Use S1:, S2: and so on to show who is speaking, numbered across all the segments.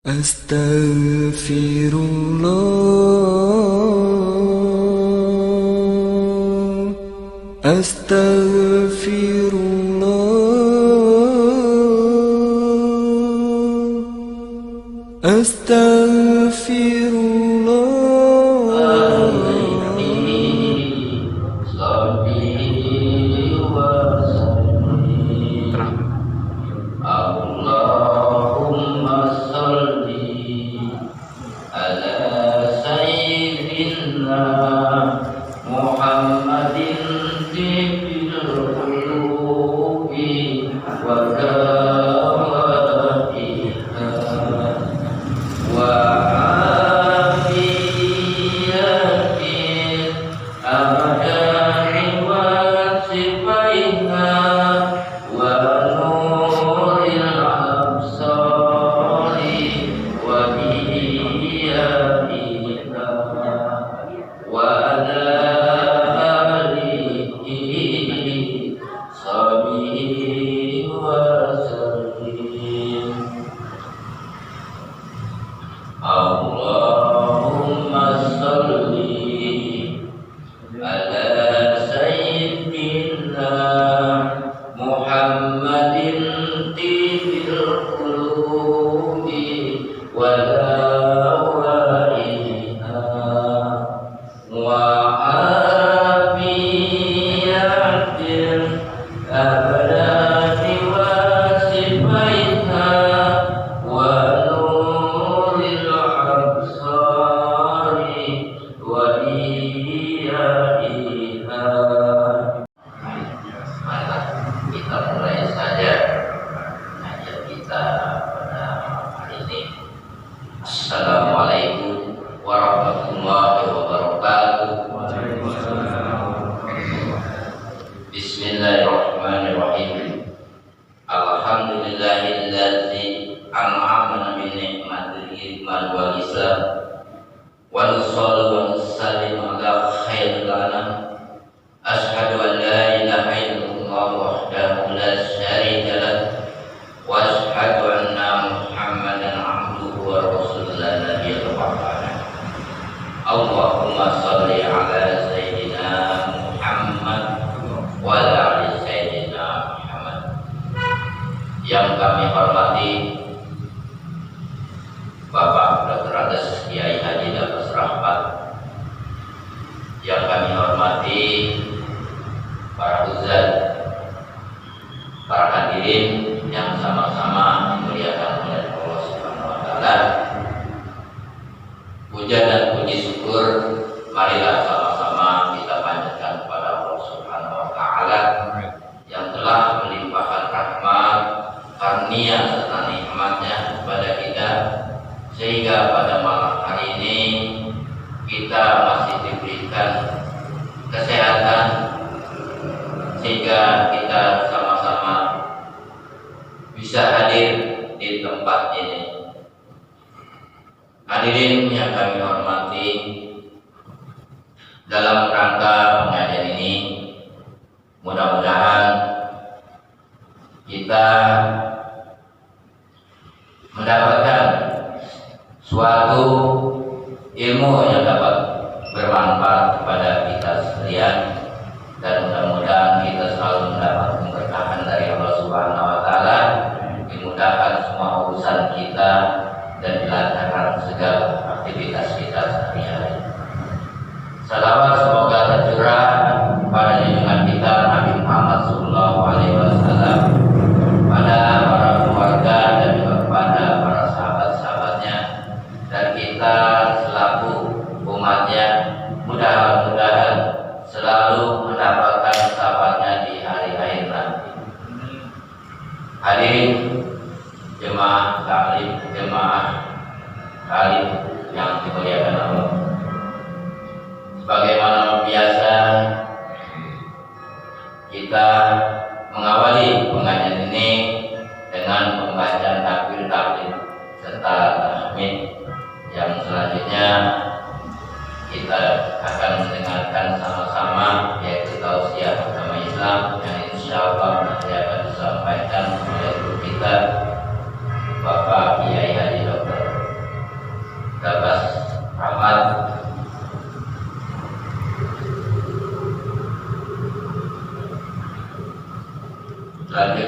S1: Astaghfirullah, astaghfirullah,
S2: Assalamualaikum warahmatullahi wabarakatuh. Bismillahirrahmanirrahim. Alhamdulillahilladzi an'amana bi ni'matil iman wal islam wa nusalli wa nusallim ala khairil anam. Asyhadu an la ilaha illallah wahdahu la syarika lah wa asyhadu anna Muhammadan abduhu wa rasuluhu la nabiyya ba'dahu. Allahumma shalli ala sayyidina Muhammad wa ala ali sayyidina Muhammad. Yang kami hormati Bapak Dr. Andes Kiai Haji Datus Rahmat, yang kami hormati para ustaz, para hadirin yang sama-sama dimuliakan oleh Allah Subhanahu wa taala. Puja dan puji syukur marilah sama-sama kita panjatkan kepada Allah Subhanahu wa taala yang telah melimpahkan rahmat, karunia serta nikmatnya kepada kita, sehingga pada malam hari ini kita masih diberikan kesehatan, sehingga kita sama-sama bisa hadir di tempat ini. Hadirin yang kami hormati, dalam rangka pengajian ini mudah-mudahan kita mendapatkan suatu ilmu yang dapat bermanfaat kepada kita sekalian, dan mudah-mudahan kita selalu mendapat keberkahan dari Allah Subhanahu wa taala, dimudahkan semua urusan kita dan dilancarkan segala aktivitas kita sehari-hari. Salawat semoga tercurah pada junjungan kita Nabi Muhammad SAW, pada para keluarga dan juga kepada para sahabat-sahabatnya, dan kita selaku umatnya mudah-mudahan selalu mendapatkan sahabatnya di hari akhir nanti. Hadirin jemaah taklim, jemaah taklim yang dimuliakan Allah, sebagaimana biasa kita mengawali pengajian ini dengan pembacaan takbir taklim serta tahmid. Yang selanjutnya kita akan mendengarkan sama-sama yaitu tausiah agama Islam yang insyaallah nanti akan disampaikan oleh guru kita Bapak Kiai Haji Dr.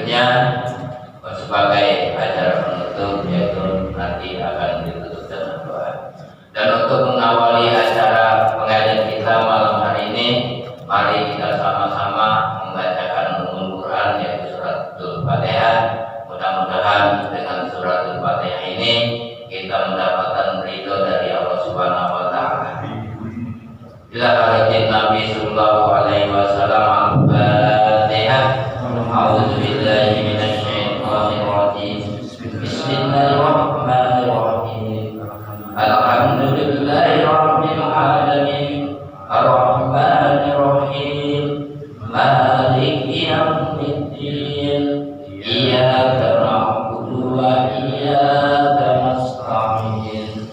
S2: selanjutnya sebagai acara penutup yaitu nanti akan ditutup dengan doa. Dan untuk mengawali acara pengajian kita malam hari ini, mari kita sama-sama membacakan Ummul Quran yaitu suratul Fatihah. Mudah-mudahan dengan suratul Fatihah ini kita mendapatkan ridho dari Allah Subhanahu wa taala. Ila hadirin Nabi sallallahu alaihi wasallam al-Fatihah. A'udzu billahi minasy syaithanir rajim. Bismillahirrahmanirrahim. Alhamdulillahi rabbil alamin. Ar-Rahmanir Rahim. Maliki yaumiddin. Iyyaka na'budu wa iyyaka nasta'in.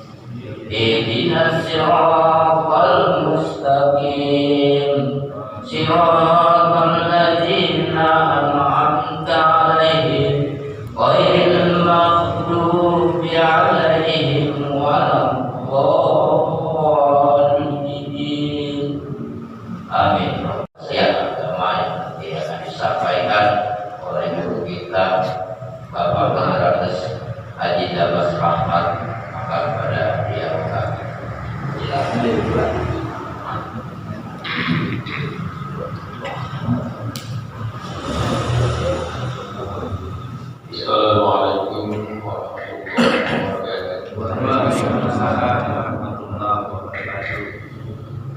S2: Ihdinas siratal mustaqim. Siratal ladzina an'amta 'alaihim ghairil maghdubi 'alaihim waladdallin. Amin. Siap agama yang nanti akan disampaikan oleh guru kita Bapak Penerus Haji Dabas Rahmat, maka kepada beliau kami silakan.
S3: Assalamualaikum warahmatullahi wabarakatuh.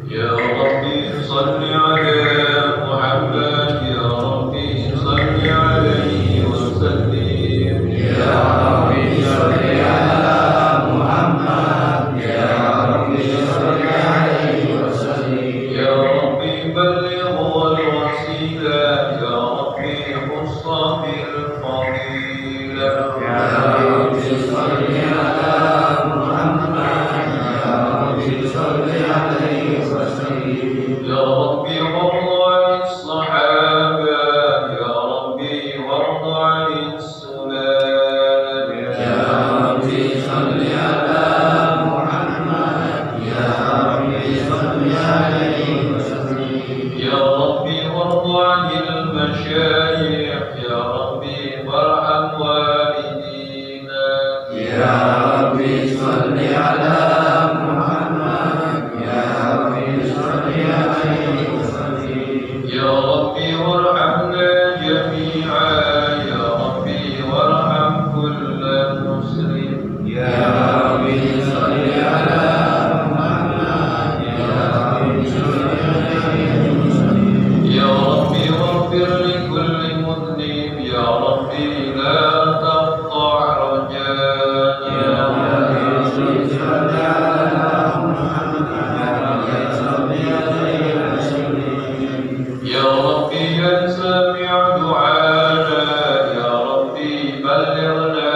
S3: Ya Rabbi salli ala Muhammad, ya Rabbi salli alaihi wa sallim. Ya Rabbi salli ala Muhammad, ya Rabbi salli alaihi wa sallim. Ya Rabbi balligh wal wasila, ya Rabbi khussa bil fadila. Ya Rabbi salli ala Muhammad, ya Rabbi salli alaihi wa sallim. Ya Rabbi warḍa lis-sahaba, ya Rabbi warḍa lis-sulal. Ya Rabbi salli ala Muhammad, ya Rabbi salli alaihi wa sallim. Ya Rabbi warḍa lil-masyayikh, ya Rabbi warham walidina. Ya Rabbi salli ala Muhammad, ya Rabbi salli alaihi wa sallim. Ya Rabbi warhamna jami'an, ya Rabbi warham kulla muslim. Ya Rabbi salli ala Muhammad, ya Rabbi salli alaihi wa sallim. Ya Rabbi waghfir li kulli mudhnib, ya Rabbi la taqta' rajana. Ya Rabbi salli ala Muhammad, ya Rabbi salli alaihi wa sallim. Ya Rabbi ya sami' du'ana, ya Rabbi ballighna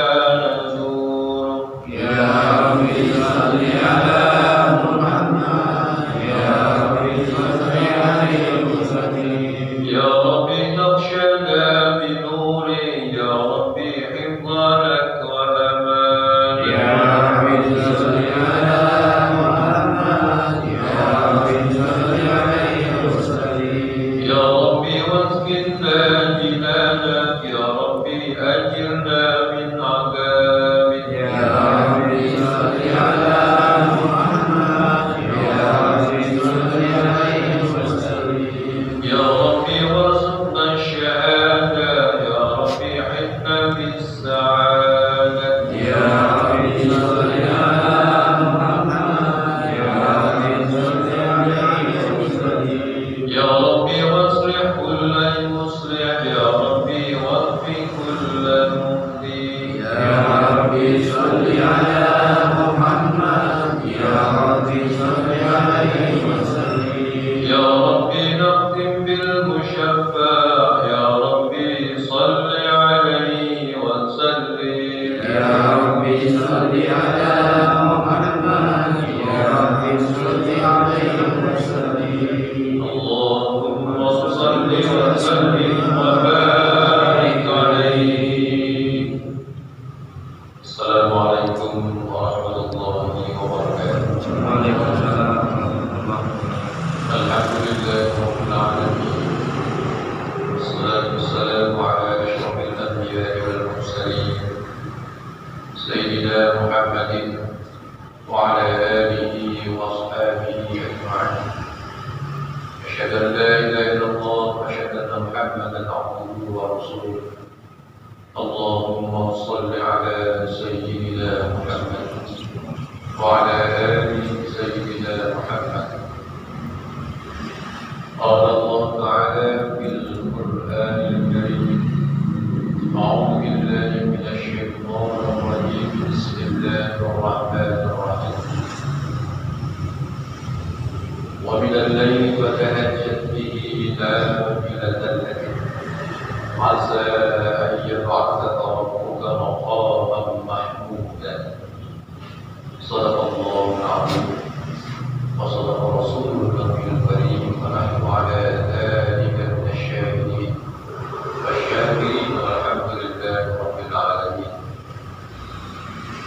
S3: nuzur. Ya Rabbi salli ala Muhammad, ya Rabbi salli alaihi wa sallim. Ya Rabbi naqshana bi nuri, ya Rabbi hifdhanak wa aman. Ya Rabbi salli ala Muhammad, ya Rabbi salli alaihi wa sallim. Ya Rabbi wasqina jinanak, ya Rabbi ajirna min adabik. Ya Rabbi salli ala Muhammad, ya Rabbi salli alaihi wa sallim. Ya Rabbi warzuqna ash-shahada, ya Rabbi hidna bis-sa'adah. Ya Rabbi salli ala Muhammad, ya Rabbi salli alaihi wa sallim. Ya Rabbi waslih kulla muslih, ya Rabbi waghfi kulla mufti. Ya Rabbi salli ala Muhammad, ya Rabbi salli alaihi wa sallim. Ya Rabbi naqdim bil mushaffa, ya Rabbi salli alaihi wa sallim. Ya Rabbi salli ala Muhammad, ya Rabbi salli alaihi wa sallim. Allahumma salli wa sallim wa barik alaihi. Assalamualaikum warahmatullahi wabarakatuh. Waalaikumsalam warahmatullahi wabarakatuh. Alhamdulillahirabbil alamin. Wassalatu wassalamu ala asyrafil سيدنا محمد وعلى آله وأصحابه أجمعين. أشهد أن لا إله إلا الله وأشهد أن محمدا عبده ورسوله. اللهم صل على سيدنا محمد وعلى آل سيدنا محمد. قال الله تعالى في القرآن الكريم: أعوذ بالله من الشيطان الرجيم. بسم الله الرحمن الرحيم. ومن الليل فتهجد به نافلة لك عسى أن يبعثك ربك مقاما محمودا. صدق الله العظيم وصدق رسوله النبي الكريم، ونحن على ذلك من الشاهدين والشاكرين والحمد لله رب العالمين.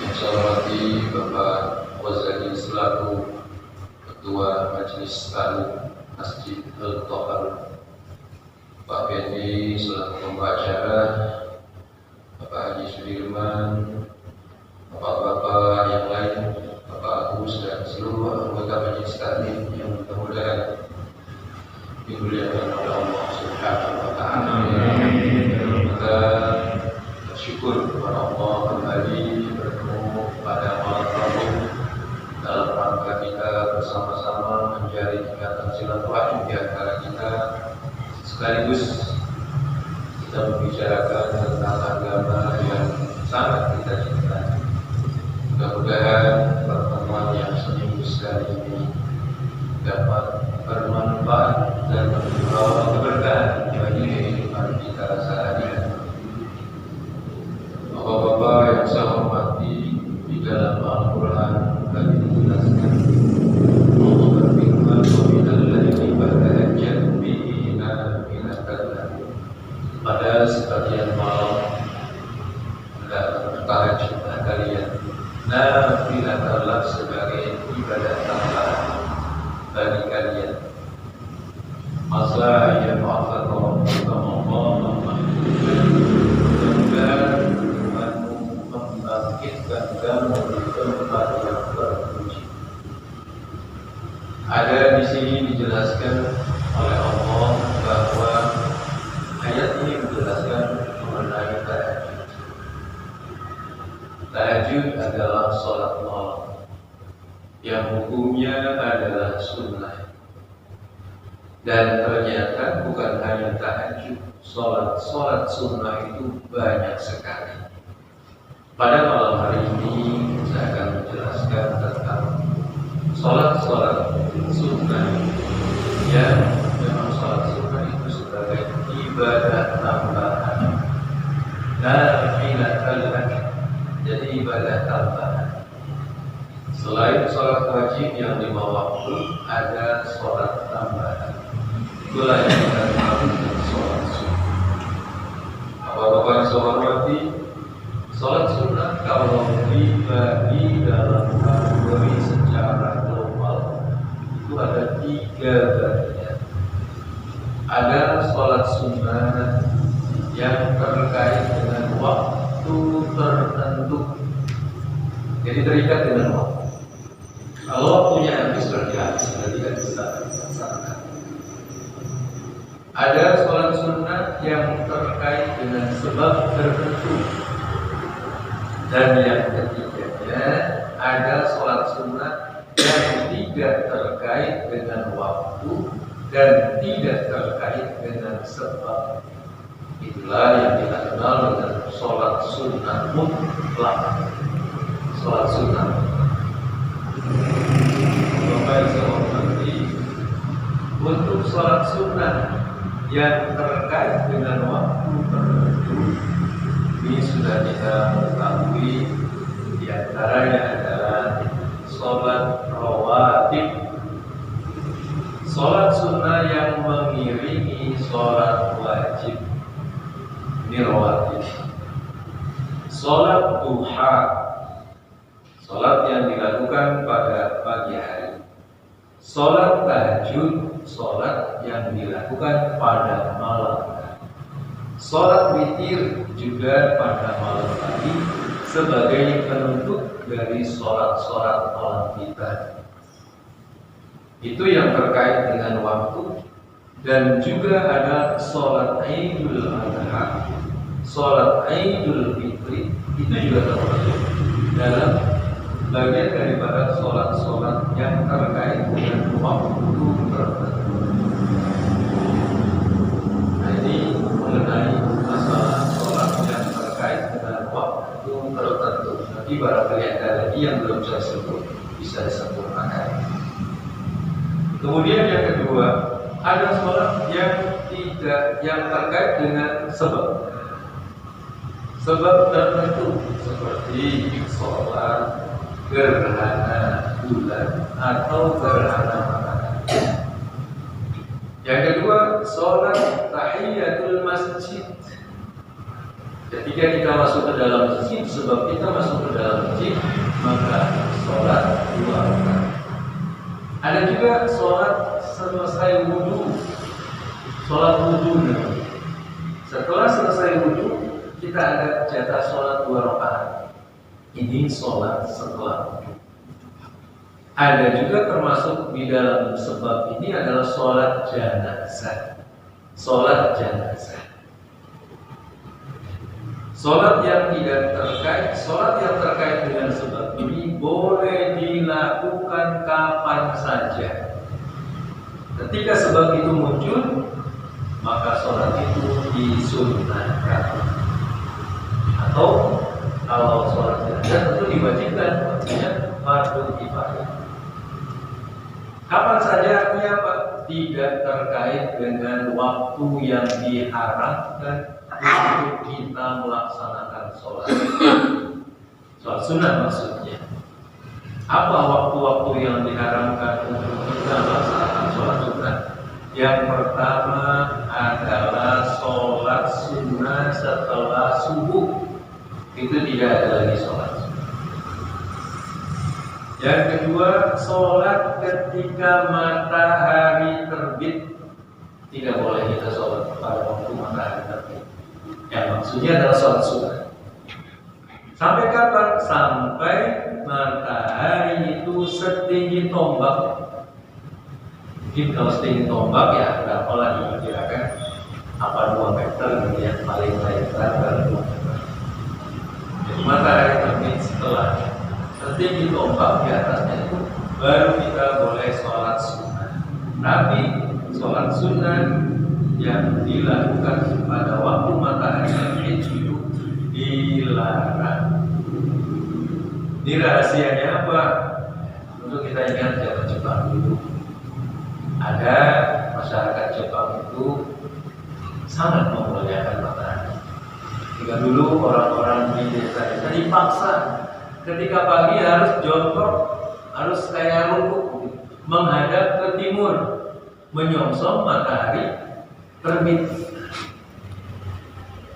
S3: Yang saya hormati Bapak Wazali selaku Ketua Majelis Ta'lim Masjid Al-Tohar, Pak Fendi selaku pembacara, Bapak Haji Sudirman, Bapak-bapak yang lain, Bapak Agus dan seluruh anggota Majelis Ta'lim yang mudah-mudahan dimuliakan oleh Allah Subhanahu wa Ta'ala. Kita bersyukur kepada Allah kembali bertemu pada malam Rabu dalam rangka kita bersama-sama menjalin ikatan silaturahim di antara kita, sekaligus kita membicarakan tentang agama yang sangat kita cintai. Mudah-mudahan pertemuan yang seminggu sekali ini dapat bermanfaat dan membawa keberkahan bagi kehidupan kita sehari-hari. Bapak-bapak yang saya hormati, di dalam Al-Quran kami menjelaskan Allah berfirman: "Wa minal laili fatahajjad bihi nafilatan lak." Pada sebagian malam hendaklah bertahajud kalian nafilatan lak sebagai ibadah tambahan bagi kalian. Masa ia ma'afat Rabbuka maqaman mahmuda. Mudah-mudahan Tuhanmu membangkitkan kamu di tempat yang terpuji. Ada di sini dijelaskan oleh Allah bahwa ayat ini menjelaskan mengenai tahajud. Tahajud adalah sholat malam yang hukumnya adalah sunnah. Dan ternyata bukan hanya tahajud, sholat sunnah itu banyak sekali. Pada malam hari ini saya akan menjelaskan tentang sholat sunnah yang memang sholat sunnah itu sebagai ibadah tambahan. Nafilatan lak, jadi ibadah tambahan. Selain sholat wajib yang 5 waktu, ada sholat tambahan. Itulah yang kita tahu dengan sholat sunnah. Bapak-bapak yang saya hormati, sholat sunnah kalau dibagi dalam kategori secara global itu ada 3 bagian. Ada sholat sunnah yang terkait dengan waktu tertentu, jadi terikat dengan waktu. Kalau waktunya habis berarti tidak bisa dilaksanakan. Ada sholat sunnah yang terkait dengan sebab tertentu. Dan yang ketiganya ada sholat sunnah yang tidak terkait dengan waktu dan tidak terkait dengan sebab. Itulah yang kita kenal dengan sholat sunnah mutlak. Sholat sunnah. Bapak yang saya hormati, untuk sholat sunnah yang terkait dengan waktu tertentu ini sudah kita ketahui, di antaranya adalah sholat rawatib, sholat sunnah yang mengiringi sholat wajib, ini rawatib. Sholat duha, sholat yang dilakukan pada pagi hari. Sholat tahajud, sholat yang dilakukan pada malam hari. Sholat witir juga pada malam hari, sebagai penutup dari sholat-sholat malam kita. Itu yang terkait dengan waktu. Dan juga ada sholat Idul Adha, sholat Idul Fitri, itu juga termasuk dalam bagian daripada sholat-sholat yang terkait dengan waktu tertentu. Nah, ini mengenai masalah sholat yang terkait dengan waktu tertentu. Nanti barangkali ada lagi yang belum saya sebut, bisa disempurnakan. Kemudian yang kedua, ada sholat yang terkait dengan sebab tertentu, seperti sholat gerhana bulan atau gerhana matahari. Yang kedua, sholat tahiyatul masjid. Ketika kita masuk ke dalam masjid, sebab kita masuk ke dalam masjid, maka sholat 2 rakaat. Ada juga sholat selesai wudhu, sholat wudhu. Setelah selesai wudhu, kita ada jatah sholat 2 rakaat. Ini sholat setelah wudhu. Ada juga termasuk di dalam sebab ini adalah sholat jenazah. Sholat jenazah. Sholat yang tidak terkait, sholat yang terkait dengan sebab ini boleh dilakukan kapan saja. Ketika sebab itu muncul, maka sholat itu disunnahkan. Atau kalau sholat jenazah tentu diwajibkan, artinya fardu kifayah. Kapan saja artinya apa? Tidak terkait dengan waktu yang diharamkan untuk kita melaksanakan sholat. Sholat sunnah maksudnya. Apa waktu-waktu yang diharamkan untuk kita melaksanakan sholat sunnah? Yang pertama adalah sholat sunnah setelah subuh. Itu tidak ada lagi sholat sunnah. Yang kedua, sholat ketika matahari terbit. Tidak boleh kita sholat pada waktu matahari terbit. Yang maksudnya adalah sholat sunnah. Sampai kapan? Sampai matahari itu setinggi tombak. Mungkin kalau setinggi tombak ya berapa lah diperkirakan? Apa 2 meter gitu ya, paling lebar 2 meter. Jadi matahari terbit setelah setinggi tombak di atasnya itu baru kita boleh sholat sunnah. Tapi sholat sunnah yang dilakukan pada waktu matahari terbit itu dilarang. Ini rahasianya apa? Untuk kita ingat zaman Jepang dulu, ada masyarakat Jepang itu sangat memuliakan matahari. Jika dulu orang-orang di desa-desa dipaksa ketika pagi harus jongkok, harus kayak rukuk menghadap ke timur, menyongsong matahari terbit.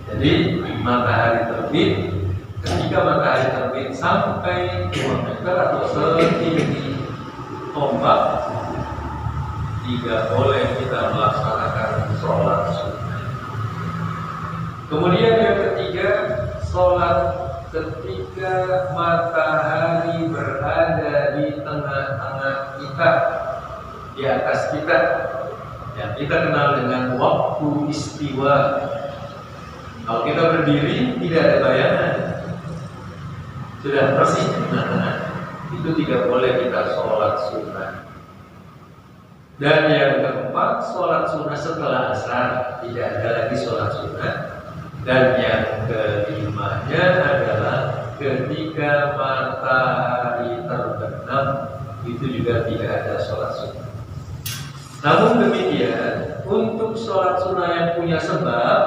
S3: Jadi matahari terbit, ketika matahari terbit sampai 2 meter atau setinggi tombak, tidak boleh kita melaksanakan sholat sunnah. Kemudian yang ketiga, sholat ketika matahari berada di tengah-tengah kita, di atas kita, yang kita kenal dengan waktu istiwa. Kalau kita berdiri tidak ada bayangan, sudah persis di tengah-tengah, itu tidak boleh kita sholat sunnah. Dan yang keempat, sholat sunnah setelah asar, tidak ada lagi sholat sunnah. Dan yang kelimanya adalah ketika matahari terbenam, itu juga tidak ada sholat sunnah. Namun demikian, untuk sholat sunnah yang punya sebab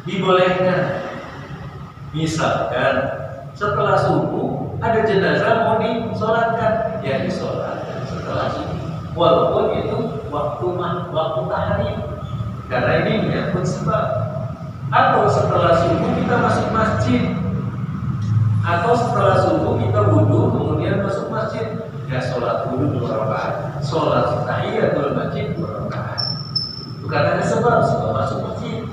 S3: dibolehkan. Misalkan setelah subuh ada jenazah mau disolatkan, ya disolatkan setelah subuh, walaupun itu waktu tahajud, karena ini menyangkut sebab. Atau setelah subuh kita masuk masjid, atau setelah subuh kita wudhu kemudian masuk masjid, ya sholat wudhu 2 rakaat, sholat tahiyatul masjid 2 rakaat. Bukan ada sebab masuk masjid.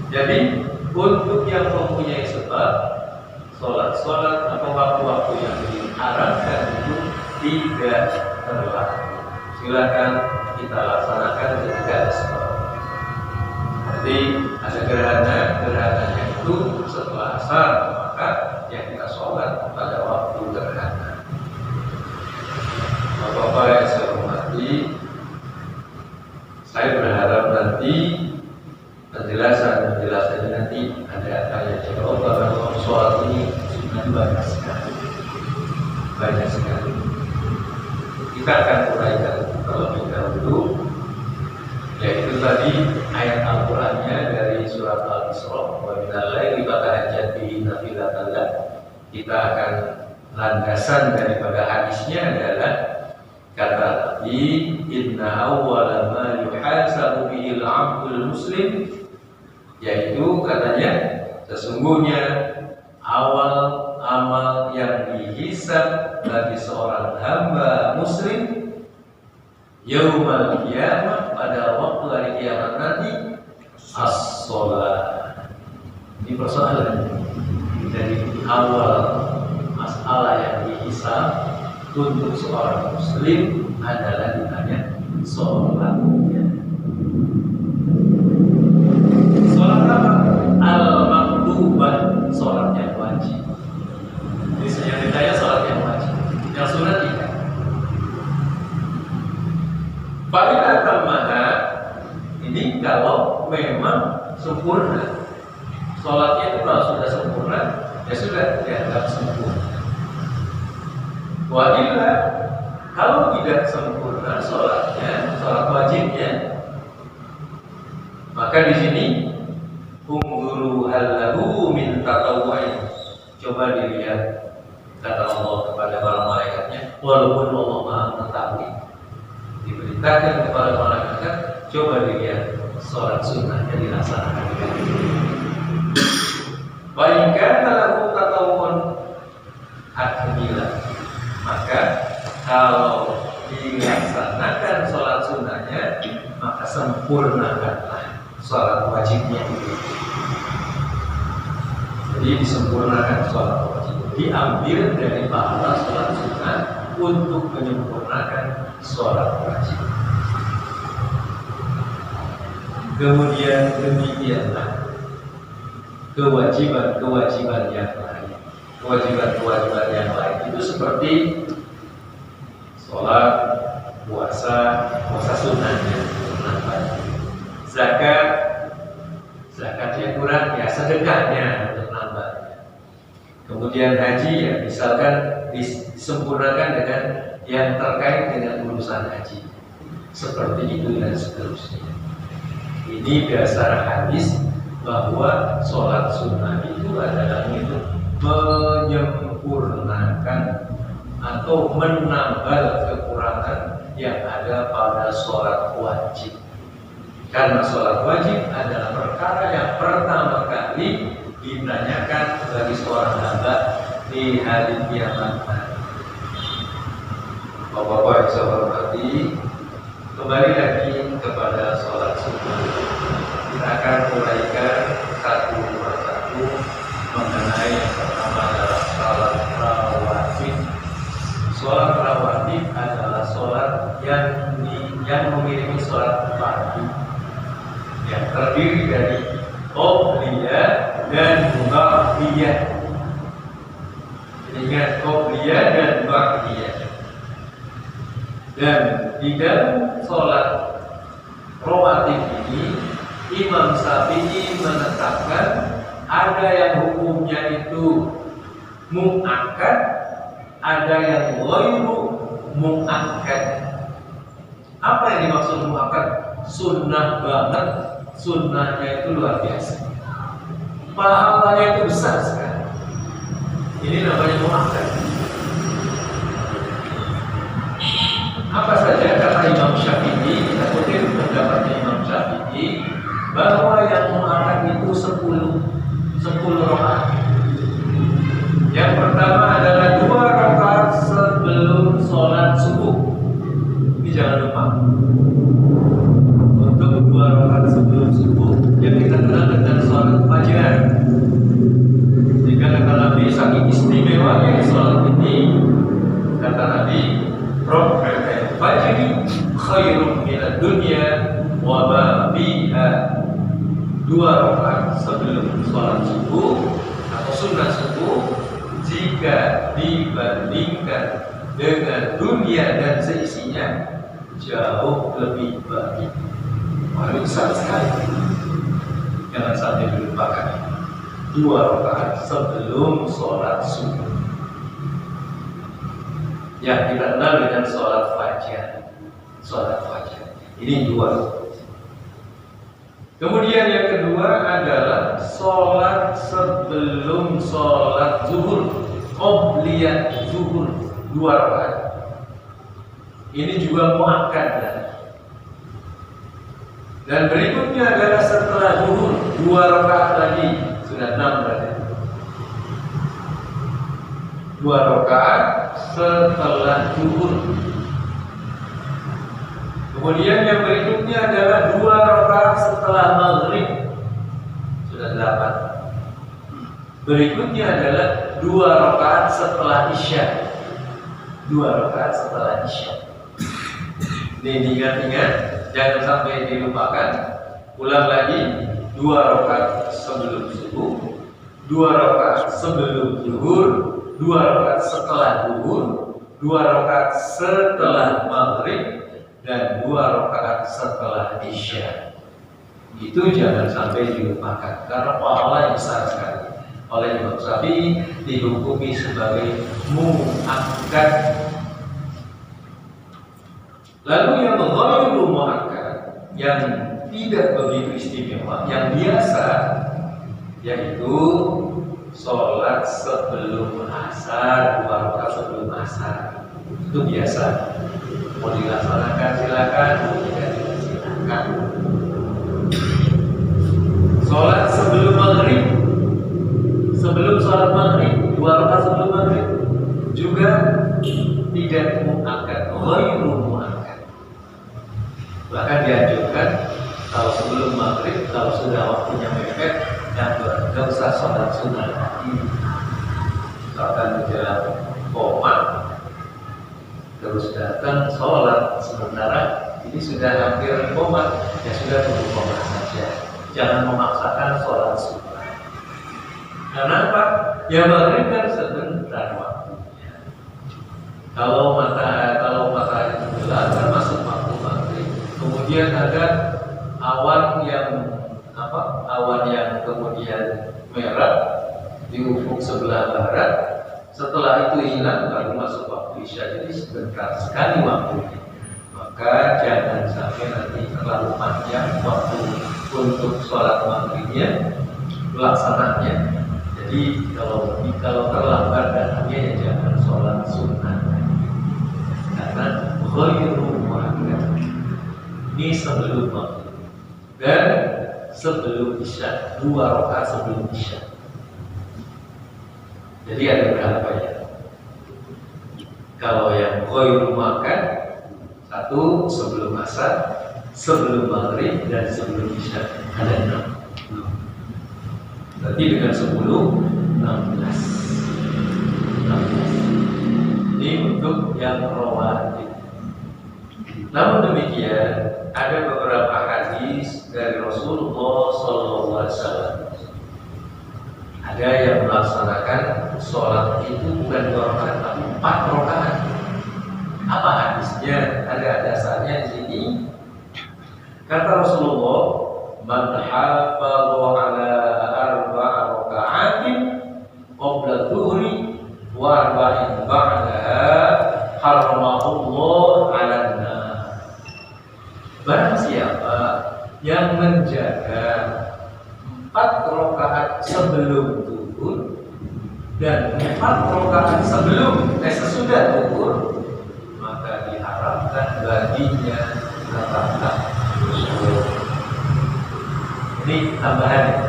S3: Jadi untuk yang mempunyai sebab
S4: sholat atau waktu-waktu yang diharamkan itu tidak berlaku. Silakan kita laksanakan ketika ada sholat. Jadi ada gerhananya itu setelah asar, maka ya kita sholat pada waktu gerhana. Bapak-bapak yang saya hormati, saya berharap nanti penjelasan nanti ada tanya jawab karena soal ini sudah banyak sekali. Kita akan uraikan terlebih dahulu, yaitu tadi ayat Al-Qur'annya dari surat Al-Isra, wa minal laili fatahajjat bihi nafilatan lak. Kita akan landasan daripada hadisnya adalah kata Nabi, inna awwala ma yuhasabu bihi al-'abdul muslim, yaitu katanya sesungguhnya awal amal yang dihisab bagi seorang hamba muslim yaumal qiyamah, pada waktu hari kiamat nanti, as-sholat. Ini persoalan dari awal masalah yang dihisab untuk seorang muslim adalah ditanya sholatnya. Sholat apa? Al-maktubah, sholat yang wajib. Jadi yang ditanya sholat yang wajib, yang sunat tidak. Fa'ila tammaha, ini kalau memang sempurna, sholatnya itu kalau sudah sempurna, ya sudah dianggap sempurna. Wajiblah kalau tidak sempurna sholatnya, sholat wajibnya, maka di sini ungguru halahu min tatawwu'in. Coba dilihat kata Allah kepada para malaikatnya, walaupun Allah Maha mengetahui, diberitakan kepada malaikat, coba dilihat sholat sunnahnya dilaksanakan. Baikkan lahu tatawwu'un akmilah, maka kalau dilaksanakan sholat sunnahnya, maka sempurnakanlah sholat wajibnya. Jadi disempurnakan sholat wajib, diambil dari pahala sholat sunnah untuk menyempurnakan sholat wajib. Kemudian demikianlah kewajiban yang lain. Kewajiban yang lain itu seperti sholat, puasa sunnahnya, zakatnya kurang, ya sedekahnya untuk nambahnya. Kemudian haji, ya misalkan disempurnakan dengan yang terkait dengan urusan haji, seperti itu dan seterusnya. Ini dasar hadis bahwa sholat sunnah itu adalah untuk menyempurnakan atau menambal kekurangan yang ada pada sholat wajib. Karena sholat wajib adalah perkara yang pertama kali ditanyakan bagi seorang hamba di hari kiamat nanti. Bapak-bapak yang saya hormati, kembali lagi kepada sholat sunnah. Kita akan uraikan satu persatu mengenai yang pertama adalah sholat rawatib. Sholat rawatib adalah sholat yang memiliki sholat pagi, yang terdiri dari qobliyah dan ba'diyah. Ingat, qobliyah dan ba'diyah. Dan di dalam sholat rawatib ini, Imam Syafi'i menetapkan ada yang hukumnya itu mu'akkad, ada yang ghairu mu'akkad. Apa yang dimaksud mu'akkad? Sunnah banget, sunnahnya itu luar biasa, pahalanya itu besar sekali. Ini namanya mu'akkad. Apa saja kata Imam Syafi'i, kita kutip pendapatnya Imam Syafi'i, bahwa yang mu'akkad itu 10 rakaat. Yang pertama adalah 2 rakaat sebelum sholat subuh. Ini jangan lupa. Untuk 2 rakaat sebelum subuh yang kita kenal dengan sholat fajar. Jika kata Nabi, saking istimewanya sholat ini, kata Nabi, Raka'atul fajri khairun minad dunya wa ma fiha. 2 rakaat sebelum sholat subuh atau sunnah subuh jika dibandingkan dengan dunia dan seisinya jauh lebih baik. Wah, besar sekali. Jangan sampai dilupakan. 2 rakaat sebelum sholat subuh, yang kita kenal dengan sholat fajar. Sholat fajar ini 2. Kemudian yang kedua adalah sholat sebelum sholat zuhur, qobliyah zuhur 2 rakaat. Ini juga muakkad. Dan berikutnya adalah setelah zuhur 2 rakaat lagi, sudah 6 berarti. 2 rakaat setelah zuhur. Kemudian yang berikutnya adalah 2 rakaat setelah maghrib, sudah 8. Berikutnya adalah 2 rakaat setelah isya, 2 rakaat setelah isya. Ini diingat-ingat, jangan sampai dilupakan. Ulang lagi, 2 rakaat sebelum subuh, 2 rakaat sebelum zuhur, 2 rakaat setelah zuhur, 2 rakaat setelah maghrib, dan 2 rakaat setelah isya. Itu jangan sampai dilupakan karena pahala yang besar sekali. Oleh Imam Syafi'i dihukumi sebagai muakkad. Lalu yang ghairu muakkad, yang tidak begitu istimewa, yang biasa, yaitu sholat sebelum asar, 2 rakaat sebelum asar. Itu biasa. Mau dilaksanakan silakan, mau tidak silakan. Sholat sebelum maghrib, sebelum sholat maghrib, 2 rakaat sebelum maghrib juga tidak muakkad, ghairu muakkad. Bahkan dianjurkan kalau sebelum maghrib, kalau sudah waktunya mepet, tidak usah sholat sunnah lagi. Misalkan menjelang qomat, terus datang sholat, sementara ini sudah hampir qomat, ya sudah tunggu qomat saja. Jangan memaksakan sholat sunnah. Kenapa? Ya maghrib kan sebentar waktunya. Kalau matahari tenggelam kan masuk waktu maghrib. Kemudian ada awan yang kemudian merah di ufuk sebelah barat. Setelah itu hilang baru masuk waktu isya. Jadi sebentar sekali waktunya. Maka jangan sampai nanti terlalu panjang waktu untuk sholat maghribnya, pelaksananya. Jadi kalau terlambat datangnya ya jangan sholat sunnah. Karena ghairu muakkad. Ini sebelum maghrib dan sebelum isya, 2 rakaat sebelum isya. Jadi ada berapa ya? Kalau yang ghairu muakkad, 1 sebelum asar, sebelum maghrib, dan sebelum isya. Ada 6. Berarti dengan 10, 16. Ini untuk yang rawatib. Namun demikian, ada beberapa hadis dari Rasulullah SAW. Ada yang melaksanakan sholat itu bukan 2 rakaat tapi 4 rakaat. Apa hadisnya? Ada dasarnya di sini. Kata Rasulullah, "Man hafadha ala 4 raka'atin qabla dhuhri wa 4 ba'daha haramahullah 'alan nar." Barang siapa yang menjaga 4 rakaat sebelum zuhur dan 4 rakaat sesudah zuhur, maka diharapkan baginya neraka. Ini tambahan.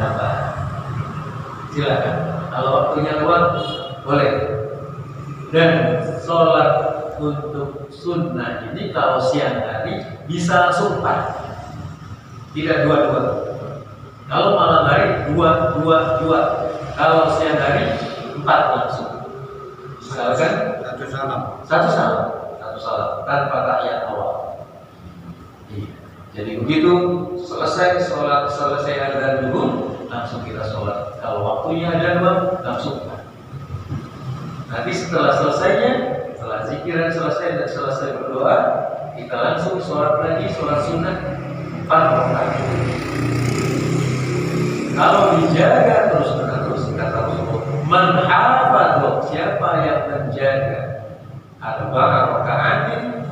S4: Silakan. Kalau waktunya luang, boleh. Dan sholat untuk sunnah ini kalau siang hari bisa langsung 4, tidak 2. Kalau malam hari 2. Kalau siang hari 4 langsung. Misalkan satu salam tanpa tahiyat awal. Iya. Jadi begitu selesai azan dulu, langsung kita sholat. Kalau waktunya ada langsung. Nanti setelah zikiran selesai dan selesai berdoa, kita langsung sholat lagi, sholat sunnah 4 rakaat. Kalau dijaga terus-menerus, kata Rasulullah, man hafadha, siapa yang menjaga 4 rakaatin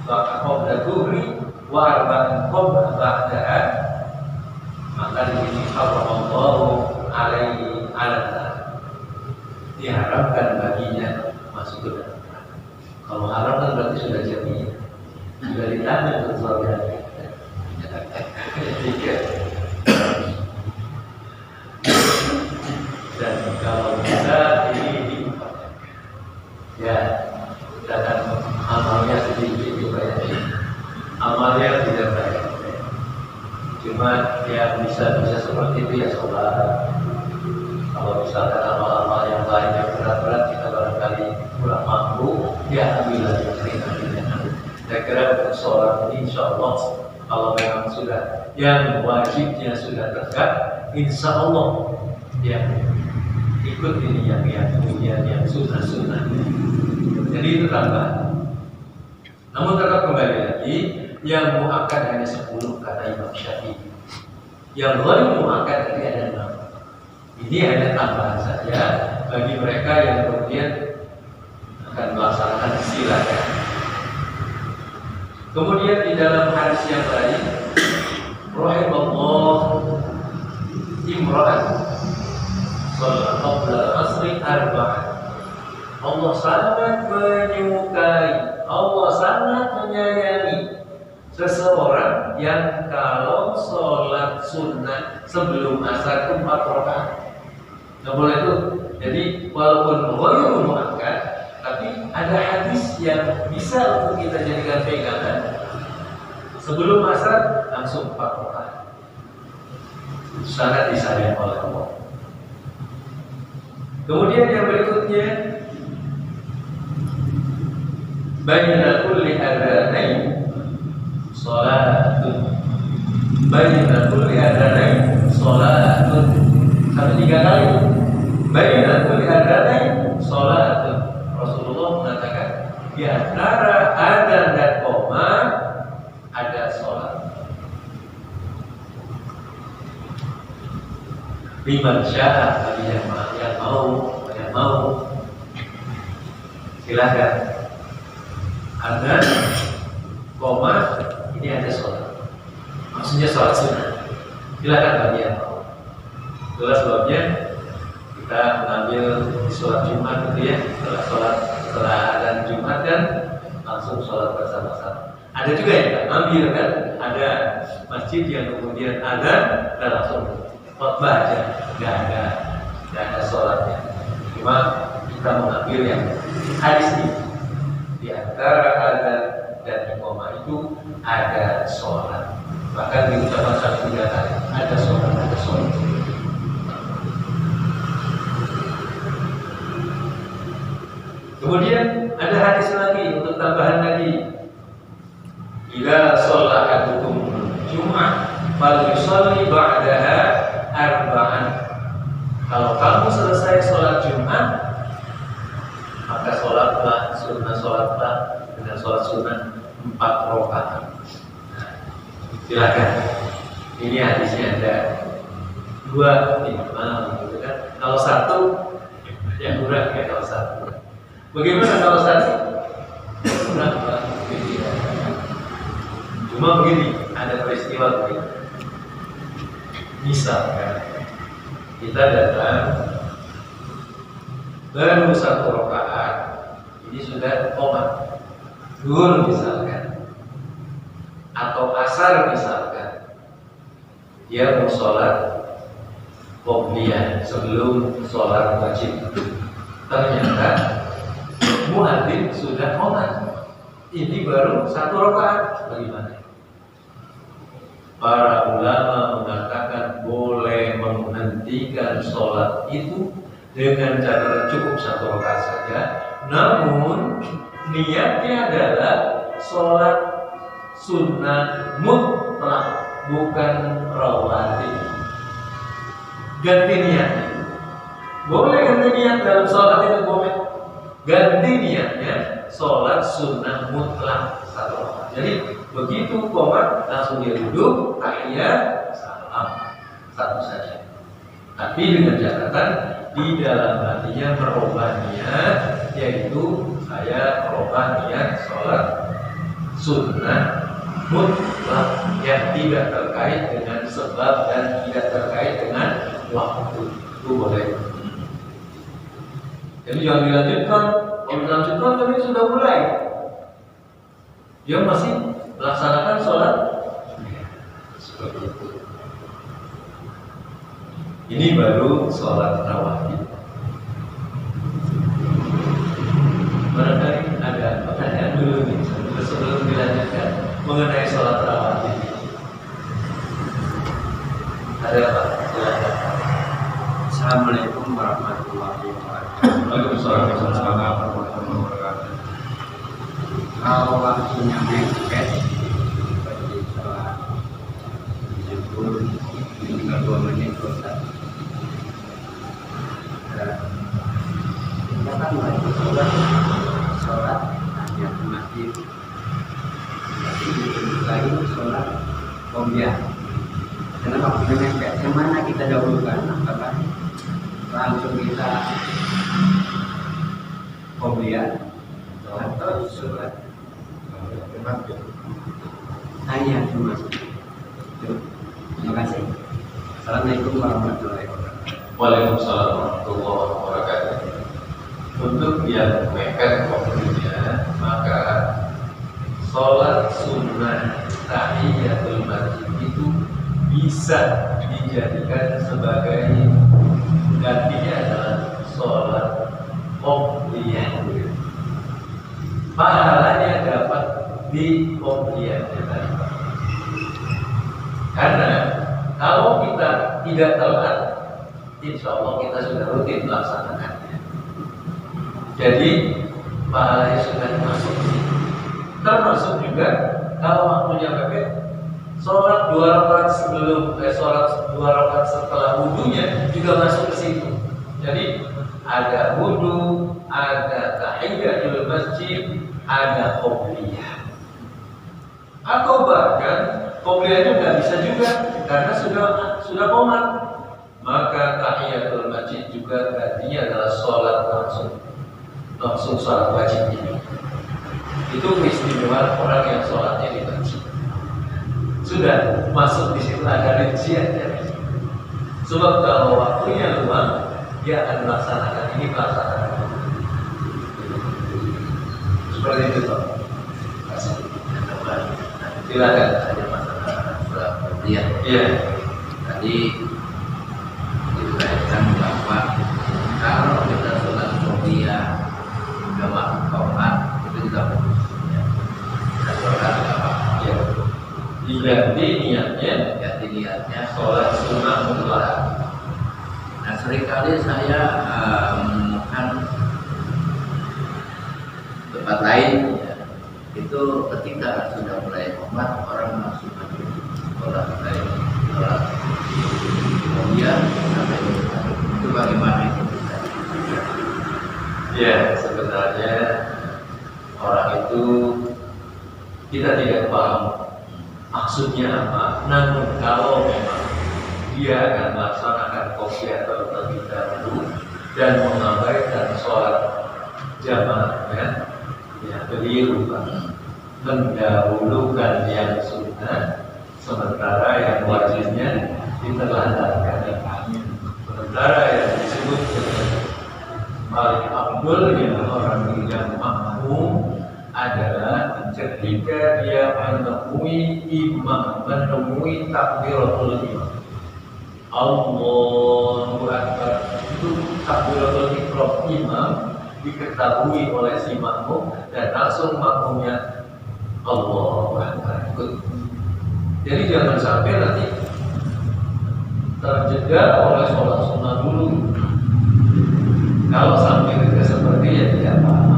S4: qabla dhuhri wa 4 qabla ba'daha, maka ini Allah alaihi alana, diharapkan baginya masuk ke dalam neraka. Kalau haram kan berarti sudah jadi, sudah ditanya untuk surga. Dan kalau bisa ini ya kita akan amalnya sedikit supaya amalnya tidak banyak. Cuma yang bisa seperti itu ya sholat. Kalau misalkan amal-amal yang lain yang berat-berat kita barangkali kurang mampu, ya ambil lagi ambilnya. Saya kira untuk sholat ini insya Allah kalau memang sudah yang wajibnya sudah tegak, insya Allah ya ikut ini yang sunnah. Jadi itu tambah. Namun tetap kembali lagi, yang muakkad hanya 10 kata Imam Syafi'i. Yang ghairu muakkad tadi ada 6. Ini hanya tambahan saja bagi mereka yang kemudian akan melaksanakan silakan. Kemudian di dalam hadis yang lain, rahimallah imra'an shalla qabla al-asri arba'an. Allah sangat menyukai, Allah sangat menyayangi seseorang yang kalau sholat sunnah sebelum asar itu 4 rakaat. Nggak boleh itu. Jadi walaupun ghairu muakkad, tapi ada hadis yang bisa untuk kita jadikan pegangan. Sebelum asar langsung 4 rakaat. Sangat disayang oleh Allah. Kemudian yang berikutnya, baina kulli adhanain sholatun. Baina kulli adhanain sholatun. Sampai 3 kali. Baina kulli adhanain sholatun. Rasulullah mengatakan di antara adzan dan qomah ada sholat. Liman sya'a, bagi yang mau silakan. Adzan, qomah, ini ada sholat. Maksudnya sholat sunnah. Silakan bagi yang mau. Itulah sebabnya kita mengambil di sholat Jumat gitu ya. Setelah adzan Jumat kan langsung sholat bersama-sama. Ada juga yang tidak ambil kan. Ada masjid yang kemudian adzan dan langsung khotbah aja, nggak ada sholatnya. Cuma kita mengambil yang hadis ini. Di antara adzan dan iqamah itu ada sholat. Bahkan diucapkan 3 kali, ada sholat. Kemudian ada hadis lagi untuk tambahan lagi. Idza shalla ahadukum Jum'ah fal yusalli ba'daha arba'an. Kalau kamu selesai sholat Jumat, maka sholatlah dengan sholat sunnah 4 rakaat. Silakan. Ini hadisnya ada 2 minimal gitu kan. Kalau 1 ya kurang ya kalau 1. Bagaimana kalau 1? Kurang Pak. Cuma begini, ada peristiwa begini. Misalkan kita datang baru 1 rakaat, ini sudah qomah. Zuhur misalkan, atau asar misalkan, dia mau sholat qobliyah sebelum sholat wajib. Ternyata muadzin sudah qomah. Ini baru 1 rakaat. Bagaimana? Para ulama mengatakan boleh menghentikan sholat itu dengan cara cukup 1 rakaat saja, namun niatnya adalah sholat sunnah mutlak, bukan rawatib. Ganti niatnya. Boleh ganti niat dalam sholat itu boleh. Ganti niatnya sholat sunnah mutlak 1 rakaat. Jadi begitu qomat langsung dia duduk, tahiyat, salam, 1 saja. Tapi dengan catatan di dalam hatinya merubah niat, yaitu saya merubah niat sholat sunnah mutlak yang tidak terkait dengan sebab dan tidak terkait dengan waktu. Itu boleh. Jadi jangan dilanjutkan. Kalau dilanjutkan tapi sudah mulai, dia masih melaksanakan sholat seperti itu. Ini baru sholat rawatib. Barangkali ada pertanyaan dulu nih sebelum dilanjutkan mengenai sholat rawatib. Ada apa? Silakan.
S5: Assalamualaikum warahmatullahi wabarakatuh.
S3: Waalaikumsalam warahmatullahi wabarakatuh.
S5: Kalau waktunya mepet seperti sholat zuhur tinggal 2 menit Ustaz. Kita kan wajib sholat hanya ke masjid. Lagi sholat qobliyah. Karena waktunya mepet, yang mana kita dahulukan? Apakah langsung kita qobliyah atau sholat hanya ke masjid? Terima kasih. Assalamualaikum warahmatullahi wabarakatuh.
S3: Waalaikumsalam warahmatullahi wabarakatuh. Untuk yang mepet waktunya, maka sholat sunnah tahiyatul masjid itu bisa dijadikan sebagai gantinya adalah sholat qobliyah. Pahalanya dapat di qobliyah. Karena kalau kita tidak telat, insya Allah kita sudah rutin melaksanakannya. Jadi pahalanya sudah masuk. Termasuk juga kalau waktunya mepet, sholat 2 rakaat sebelum sholat 2 rakaat setelah wudunya juga masuk ke situ. Jadi ada wudu, ada tahiyatul masjid, ada qobliyah. Atau bahkan qobliyahnya nggak bisa juga karena sudah qomat. Maka tahiyatul masjid juga gantinya adalah sholat langsung sholat wajib ini. Itu keistimewaan orang yang sholatnya di masjid. Sudah masuk di situ ada rinciannya. Sebab kalau waktunya luang, dia akan melaksanakan ini melaksanakan. Seperti itu Pak. Silakan saja masalah
S2: Iya.
S3: Iya.
S2: Tadi diuraikan bahwa kalau kita sholat qobliyah jamaah qomat itu kita putus. Kita sholat apa?
S3: Iya. Diganti niatnya,
S2: Ganti niatnya
S3: sholat sunnah mutlak.
S2: Nah seringkali saya menemukan tempat lain ya, itu ketika sudah mulai qomat orang masuk sholat kemudian sampai itu bagaimana itu?
S3: Ya, sebenarnya orang itu kita tidak paham maksudnya apa. Namun kalau memang dia akan melaksanakan qobliyah terlebih dahulu dan mengabaikan sholat jamaahnya, ya keliru Pak. Mendahulukan yang sunnah sementara yang wajibnya ditelantarkan. Sementara yang disebut paling abdul yang orang yang makmum adalah ketika dia menemui imam, menemui takbiratul ihram. Allahu Akbar, itu takbiratul ihram imam diketahui oleh si makmum dan langsung makmumnya Allahu Akbar ikut. Jadi jangan sampai nanti terjeda oleh sholat sunnah dulu.
S4: Kalau sampai tidak seperti ya tidak apa-apa.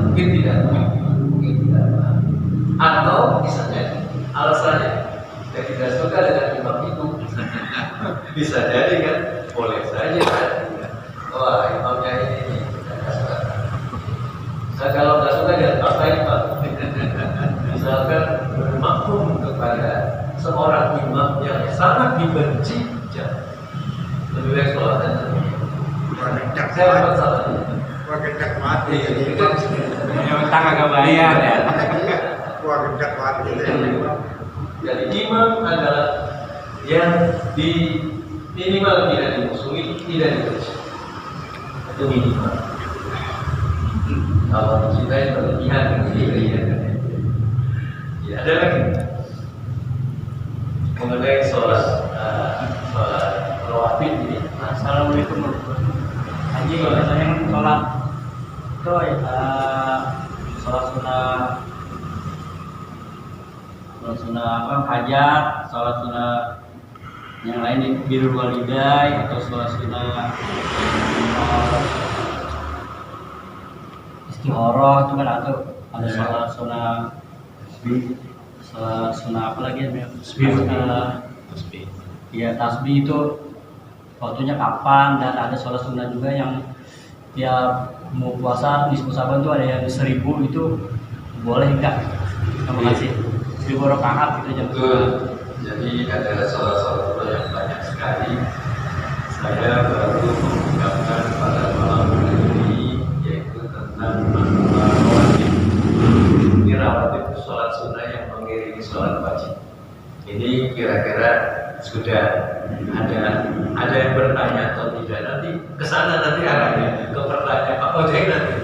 S4: Mungkin tidak apa. Atau misalnya alasannya saya tidak suka dengan imam itu. Bisa jadi kan, boleh saja kan. Wah, imamnya ini tidak suka. Nah, kalau tidak suka jangan paksain Pak. Misalkan bermakmum kepada seorang imam yang sangat dibenci, jangan. Lebih baik sholatnya sendiri. Saya buat salah.
S6: Wah gendak mati.
S5: Mentang agak bayar ya.
S6: Wah gendak mati.
S4: Jadi imam adalah yang di minimal tidak dimusuhi, tidak dibenci. Itu minimal. Kalau kita yang berlebihan, ya ada lagi mengenai sholat rawatib ini.
S5: Assalamualaikum. Haji biasanya sholat itu sholat sunnah apa hajat, sholat sunnah yang lain di birrul walidai atau sholat sunnah istikharah itu kan ada sholat sunnah apa lagi ya tasbih itu waktunya kapan, dan ada sholat sunnah juga yang tiap mau puasa nisfu Saban itu ada yang 1000 itu boleh enggak? Terima kasih. 1000 rakaat gitu jam.
S4: Jadi ada sholat-sholat yang banyak sekali. Saya baru mengungkapkan pada malam ini yaitu tentang rawatib. Ini rawatib itu sholat sunnah yang mengiringi sholat wajib. Ini kira-kira sudah ada yang bertanya atau tidak, nanti kesana nanti arahnya ke pertanyaan Pak Ojek nanti.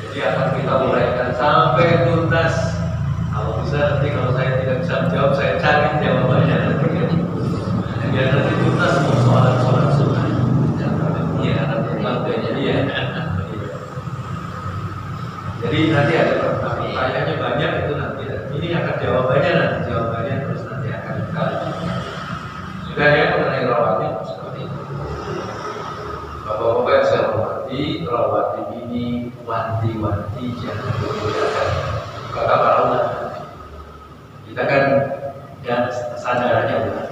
S4: Jadi akan kita uraikan sampai tuntas. Kalau bisa nanti kalau saya tidak bisa menjawab, saya cari jawabannya nanti. Biar nanti tuntas semua soal sunnah. Iya, nanti jadi ya. Jadi nanti ada pertanyaannya banyak itu nanti. Ini akan jawabannya terus nanti akan dikali. Sudah ya mengenai rawatib seperti itu. Bapak-bapak yang saya hormati, rawatib ini wanti-wanti jangan dilupakan. Kata para ulama, kita kan dan sadarannya karena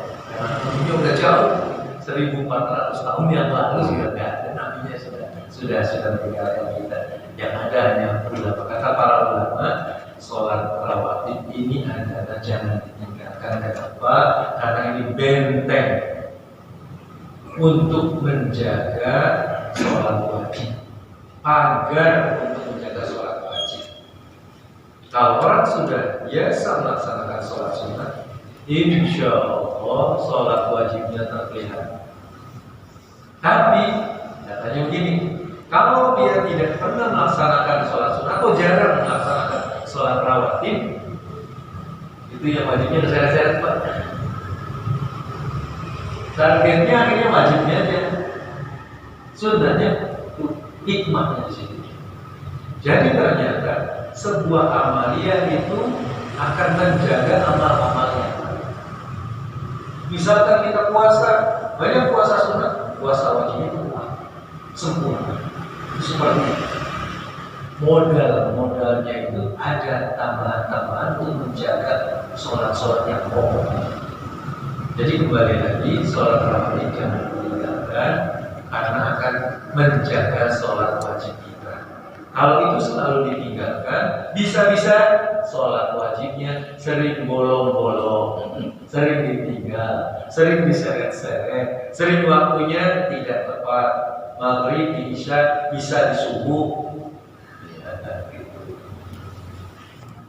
S4: ini udah jauh 1400 tahun yang lalu sudah nggak ada, nabinya sudah meninggalkan kita. Yang ada hanya beberapa kata para ulama, sholat rawatib ini adalah jangan ditinggalkan. Kenapa? Karena ini benteng untuk menjaga sholat wajib, pagar untuk menjaga sholat wajib. Kalau orang sudah biasa melaksanakan sholat sunnah, insya Allah sholat wajibnya terlihat. Tapi katanya begini, kalau dia tidak pernah melaksanakan sholat sunnah atau jarang melaksanakan sholat rawatib, itu yang wajibnya terseret-seret Pak. Targetnya akhirnya wajibnya aja, sunnahnya hikmahnya di situ. Jadi ternyata sebuah amalia itu akan menjaga amal-amalnya. Misalkan kita puasa, banyak puasa sunnah, puasa wajibnya itu sempurna. Seperti modalnya itu ada tambahan-tambahan untuk menjaga sholat-sholat yang pokok. Jadi kembali lagi, sholat rawatib jangan ditinggalkan karena akan menjaga sholat wajib kita. Kalau itu selalu ditinggalkan, bisa-bisa sholat wajibnya sering bolong-bolong, sering ditinggal, sering diseret-seret, sering waktunya tidak tepat. Maghrib, isya, bisa di subuh. Ya, gitu.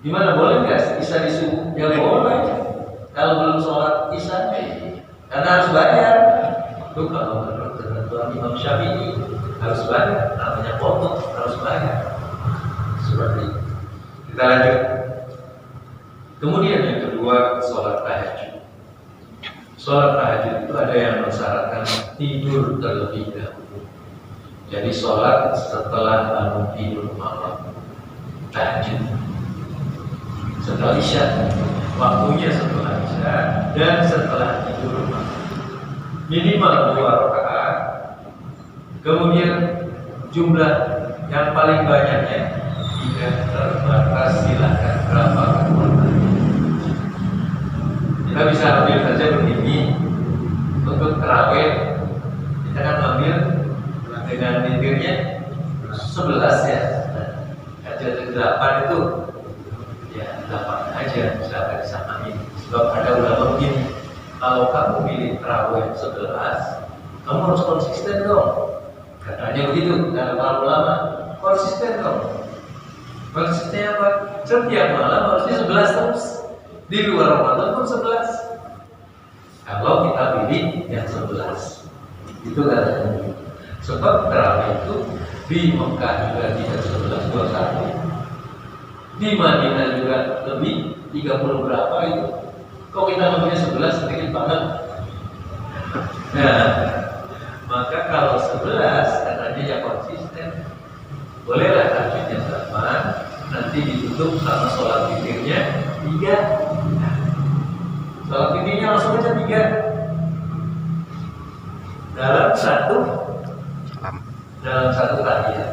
S4: Gimana, boleh nggak isya di subuh? Ya boleh. Kalau belum sholat isya, karena harus bayar. Itu kalau menurut ketentuan Imam Syafi'i harus bayar. Namanya potong harus bayar. Seperti itu. Kita lanjut. Kemudian yang kedua, sholat tahajud. Sholat tahajud itu ada yang mensyaratkan tidur terlebih dahulu. Jadi sholat setelah bangun tidur malam, tahajud setelah isya, waktunya setelah isya dan setelah tidur malam. Minimal 2 rakaat Kemudian jumlah yang paling banyaknya tidak terbatas, silakan berapa kekuatannya. Kita bisa ambil saja begini. Untuk terawih kita kan ambil dengan witirnya 11 ya. Ada 8 itu ya 8 aja, misalkan disamain. Sebab ada ulama begini, kalau kamu pilih terawih 11, kamu harus konsisten dong. Katanya begitu, kata para ulama, konsisten dong. Konsistennya apa? Setiap malam harusnya 11 terus. Di luar Ramadan pun 11. Kalau kita pilih yang 11, itu katanya. Sebab terawih itu di Mekah juga tidak 11-21, di Madinah juga lebih 30 berapa itu. Kok kita ambilnya 11 sedikit banget. Nah, maka kalau 11 katanya ya konsisten. Bolehlah tahajudnya 8, nanti ditutup sama sholat witirnya 3. Sholat witirnya langsung aja 3 dalam satu tahiyat.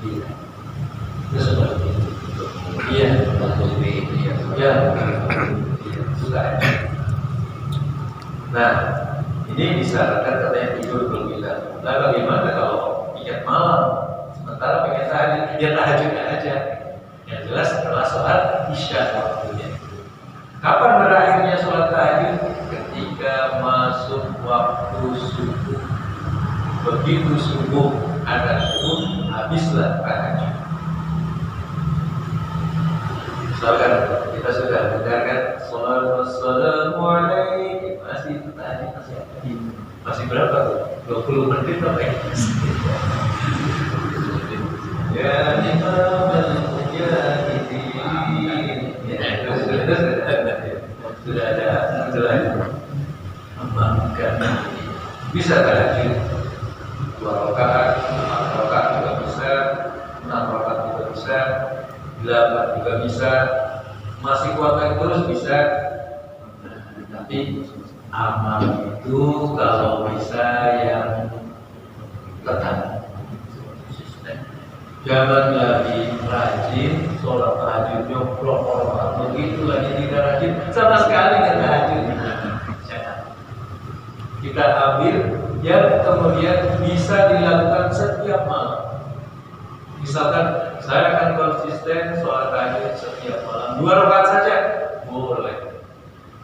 S4: Iya. Itu seperti itu. Iya, iya. Suka. Nah, ini disarankan katanya tidur belum bilang. Nah, bagaimana kalau ingat malam? Sementara pengen tahajud, ya tahajudnya aja. Yang jelas setelah sholat isya waktunya. Kapan berakhirnya sholat tahajud? Ketika masuk waktu subuh. Begitu subuh ada subuh, habislah tahajud. Misalkan kita sudah mendengarkan sholat wassalamu alaihi, masih tahajud masih berapa tuh? 20 menit apa ya? Ya imam al-mujahidin. Ya sudah ada amalkan. Bisa tahajud 2 rakaat, 4 rakaat juga bisa, 6 rakaat juga bisa, 8 juga bisa, masih kuatkan terus bisa. Tapi amal itu kalau bisa yang tetap. Jangan lagi rajin sholat tahajud nyoplok orang begitu lagi tidak rajin sama sekali nggak tahajud. Jangan. Kita ambil yang kemudian bisa dilakukan setiap malam. Misalkan saya akan konsisten sholat tahajud setiap malam 2 rakaat saja, boleh.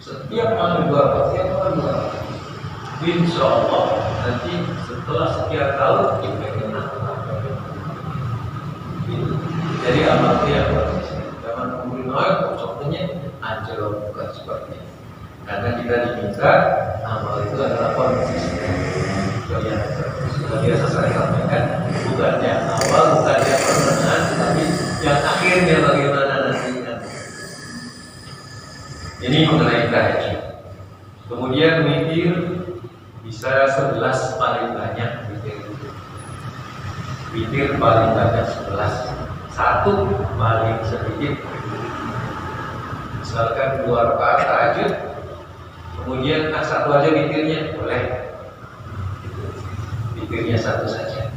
S4: Setiap malam 2 rakaat, setiap malam 2 rakaat. Insya Allah nanti setelah sekian tahun kita kenal. Jadi amal dia konsisten. Jangan kemudian contohnya anjlok, bukan seperti itu. Karena kita diminta amal itu adalah konsisten. Yang biasa saya sampaikan, bukannya awal, bukannya pertengahan, tapi yang akhirnya bagaimana nantinya. Ini mengenai tahajud. Kemudian witir bisa 11 paling banyak witir. Witir paling banyak 11. 1 paling sedikit. Misalkan 2 rakaat tahajud, kemudian 1 aja witirnya boleh. Witirnya 1 saja.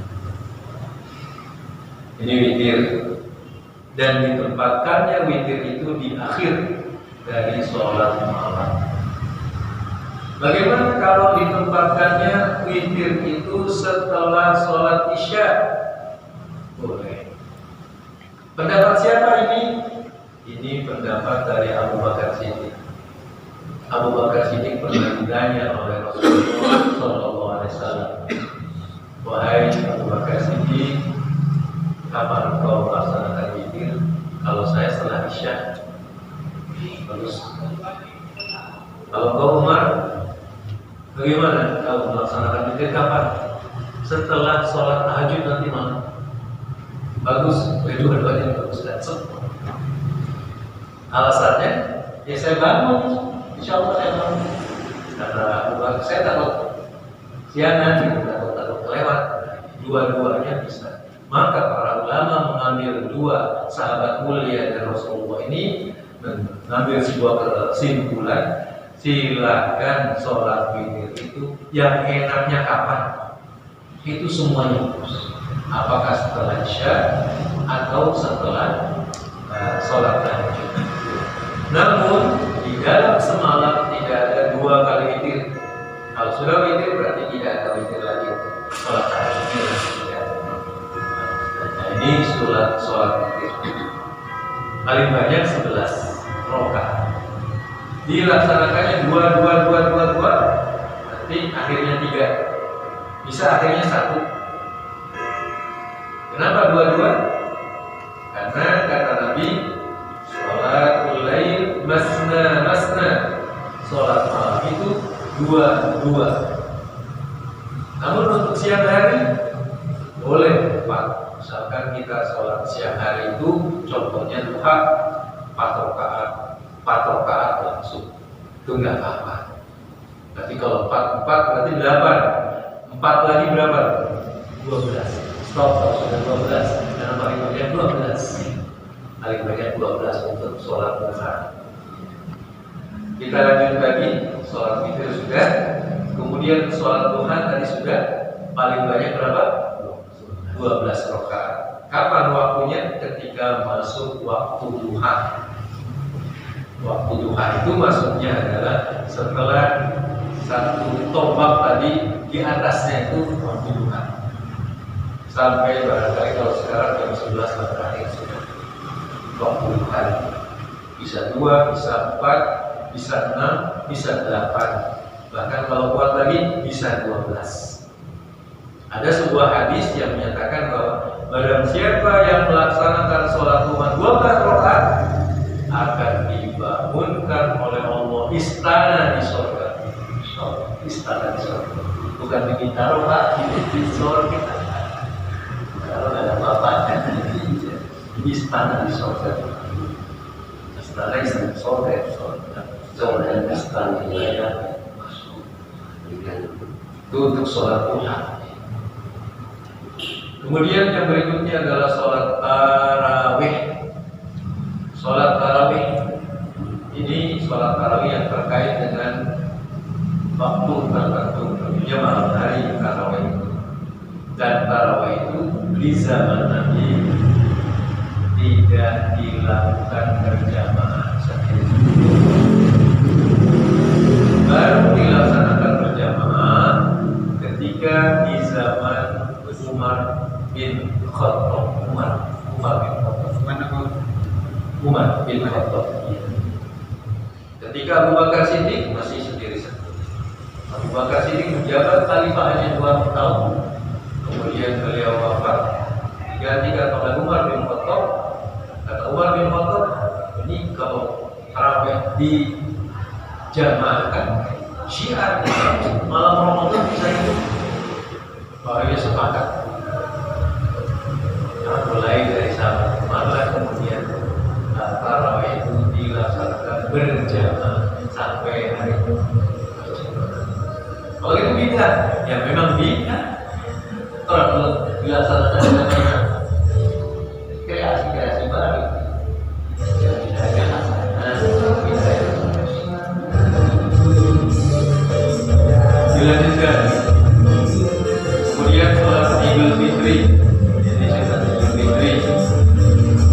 S4: Ini witir. Dan ditempatkannya witir itu di akhir dari sholat malam. Bagaimana kalau ditempatkannya witir itu setelah sholat isya? Boleh. Pendapat siapa ini? Ini pendapat dari Abu Bakar Siddiq. Abu Bakar Siddiq pernah ditanya oleh Rasulullah SAW. Wahai Abu Bakar Siddiq, kapan engkau melaksanakan witir? Kalau saya setelah isya. Terus, kalau engkau Umar, bagaimana kau melaksanakan witir kapan? Setelah sholat tahajud nanti malam. Bagus, dua-duanya bagus dan sempurna. Alasannya, ya saya bangun, insya Allah saya bangun. Karena saya takut siangan, takut kelewat. Dua-duanya bisa. Maka para ulama mengambil 2 sahabat mulia dari Rasulullah ini, mengambil sebuah kesimpulan. Silakan sholat witir itu yang enaknya kapan? itu semuanya khusus. Apakah setelah Isya atau setelah sholat tahajud. Namun di dalam semalam tidak ada 2 kali witir. Kalau sudah witir berarti tidak ada witir lagi. Sholat tahajudnya tidak. Nah, ini sholat witir. Paling banyak 11 rakaat. Dilaksanakannya 2, nanti akhirnya 3. Bisa akhirnya 1. Kenapa 2? Karena kata Nabi, sholatul lail masna. Sholat malam itu 2. Namun untuk siang hari boleh 4. Misalkan kita sholat siang hari itu contohnya duha 4 rakaat langsung, itu nggak apa-apa. Berarti kalau 4 berarti 8. 4 lagi berapa? 12. Stop sudah 12. Karena paling banyak 12. Paling banyak 12 untuk sholat duha. Kita lanjut lagi, sholat witir sudah. Kemudian sholat duha tadi sudah. Paling banyak berapa? 12 rakaat. Kapan waktunya? Ketika masuk waktu duha. Waktu duha itu maksudnya adalah setelah satu tombak tadi di atasnya itu waktu duha. Sampai barangkali kalau sekarang jam 11 terakhir sudah waktu duha. Bisa 2, bisa 4, bisa 6, bisa 8. Bahkan kalau kuat lagi bisa 12. Ada sebuah hadis yang menyatakan bahwa barang siapa yang melaksanakan sholat duha 12 rakaat akan dibangunkan oleh Allah istana di surga. Istana di surga. Bukan bikin taruh Pak, di surga. Kalau ada apa-apa, istana di surga. Istana di surga. Istana di masuk. Itu untuk sholat duha. Kemudian yang berikutnya adalah sholat tarawih. Sholat tarawih ini sholat tarawih yang terkait dengan waktu tertentu, tentunya malam hari tarawih. Dan tarawih itu di zaman Nabi tidak dilakukan berjamaah sendiri. Baru dilaksanakan berjamaah ketika di zaman Umar bin Khattab. Umar bin Khattab. Ketika Abu Bakar Siddiq masih sendiri-sendiri. Abu Bakar Siddiq menjabat khalifah hanya 2 tahun. Kemudian beliau wafat. Digantikan oleh Umar bin Khattab. Kata Umar bin Khattab, ini kalau tarawih dijamaahkan syiar malam Ramadan bisa itu. Bahaya sepakat. Mulai dari sahabat Umar kemudian tarawih itu dilaksanakan berjamaah sampai hari itu. Kalau itu bid'ah, ya memang bid'ah. Kalau dilaksanakan dengan kreasi baru, ya bid'ahnya hasanah, bid'ah. Dilanjutkan. Kemudian sholat Idul Fitri. Jadi sholat Idul Fitri.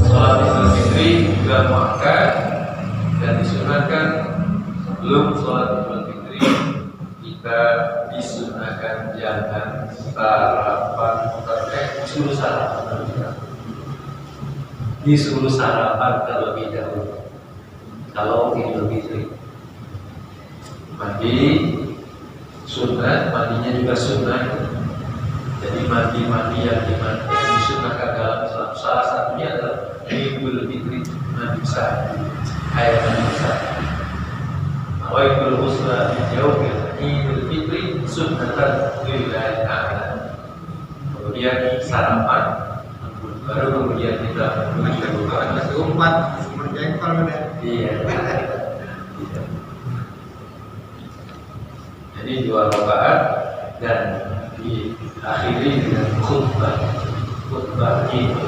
S4: Sholat Idul Fitri juga muakkad dan disunahkan sebelum sholat Idul Fitri kita disunahkan jangan sarapan disuruh sarapan terlebih dahulu. Kalau Idul Fitri mandi sunnah, mandinya juga sunnah. Jadi mandi yang disunahkan dalam Islam salah satunya adalah Idul Fitri, mandi besar, air mandi besar. Awaitul husna jauh Idul Fitri sunnatan lillahi ta'ala. Kemudian sarapan, baru kemudian kita
S6: Masih umat berjengkol udah.
S4: Iya. Jadi 2 rakaat dan diakhiri dengan khutbah itu.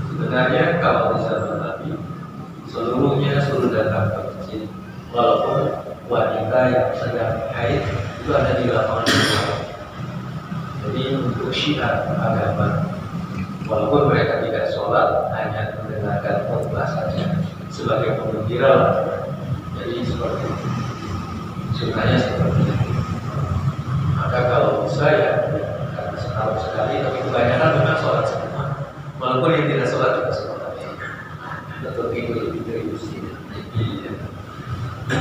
S4: Sebenarnya kalau di zaman Nabi seluruhnya suruh datang ke masjid, walaupun wanita yang sedang haid itu ada di lapangan syiar agama. Walaupun mereka tidak sholat, hanya mendengarkan khutbah saja sebagai penggembira lah. Jadi seperti itu. Sunnahnya seperti itu. Maka kalau bisa ya karena setahun sekali, tapi kebanyakan memang sholat semua. Walaupun yang tidak sholat juga sholat. Tetap Idul Fitri.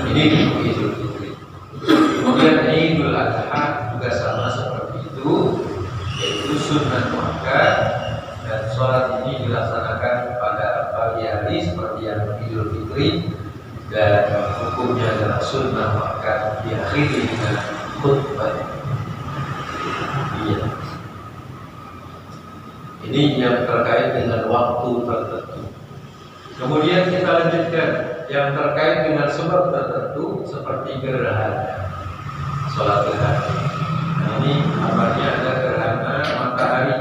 S4: Ini Idul Fitri. Kemudian Idul Adha juga sama seperti itu, yaitu sunnah muakkad. Dan sholat ini dilaksanakan pada pagi hari seperti yang Idul Fitri, dan hukumnya adalah sunnah muakkad diakhiri dengan khutbah. Iya. Ini yang terkait dengan waktu tertentu. Kemudian kita lanjutkan yang terkait dengan sebab tertentu seperti gerhana, sholat gerhana. Nah, ini kabarnya ada gerhana matahari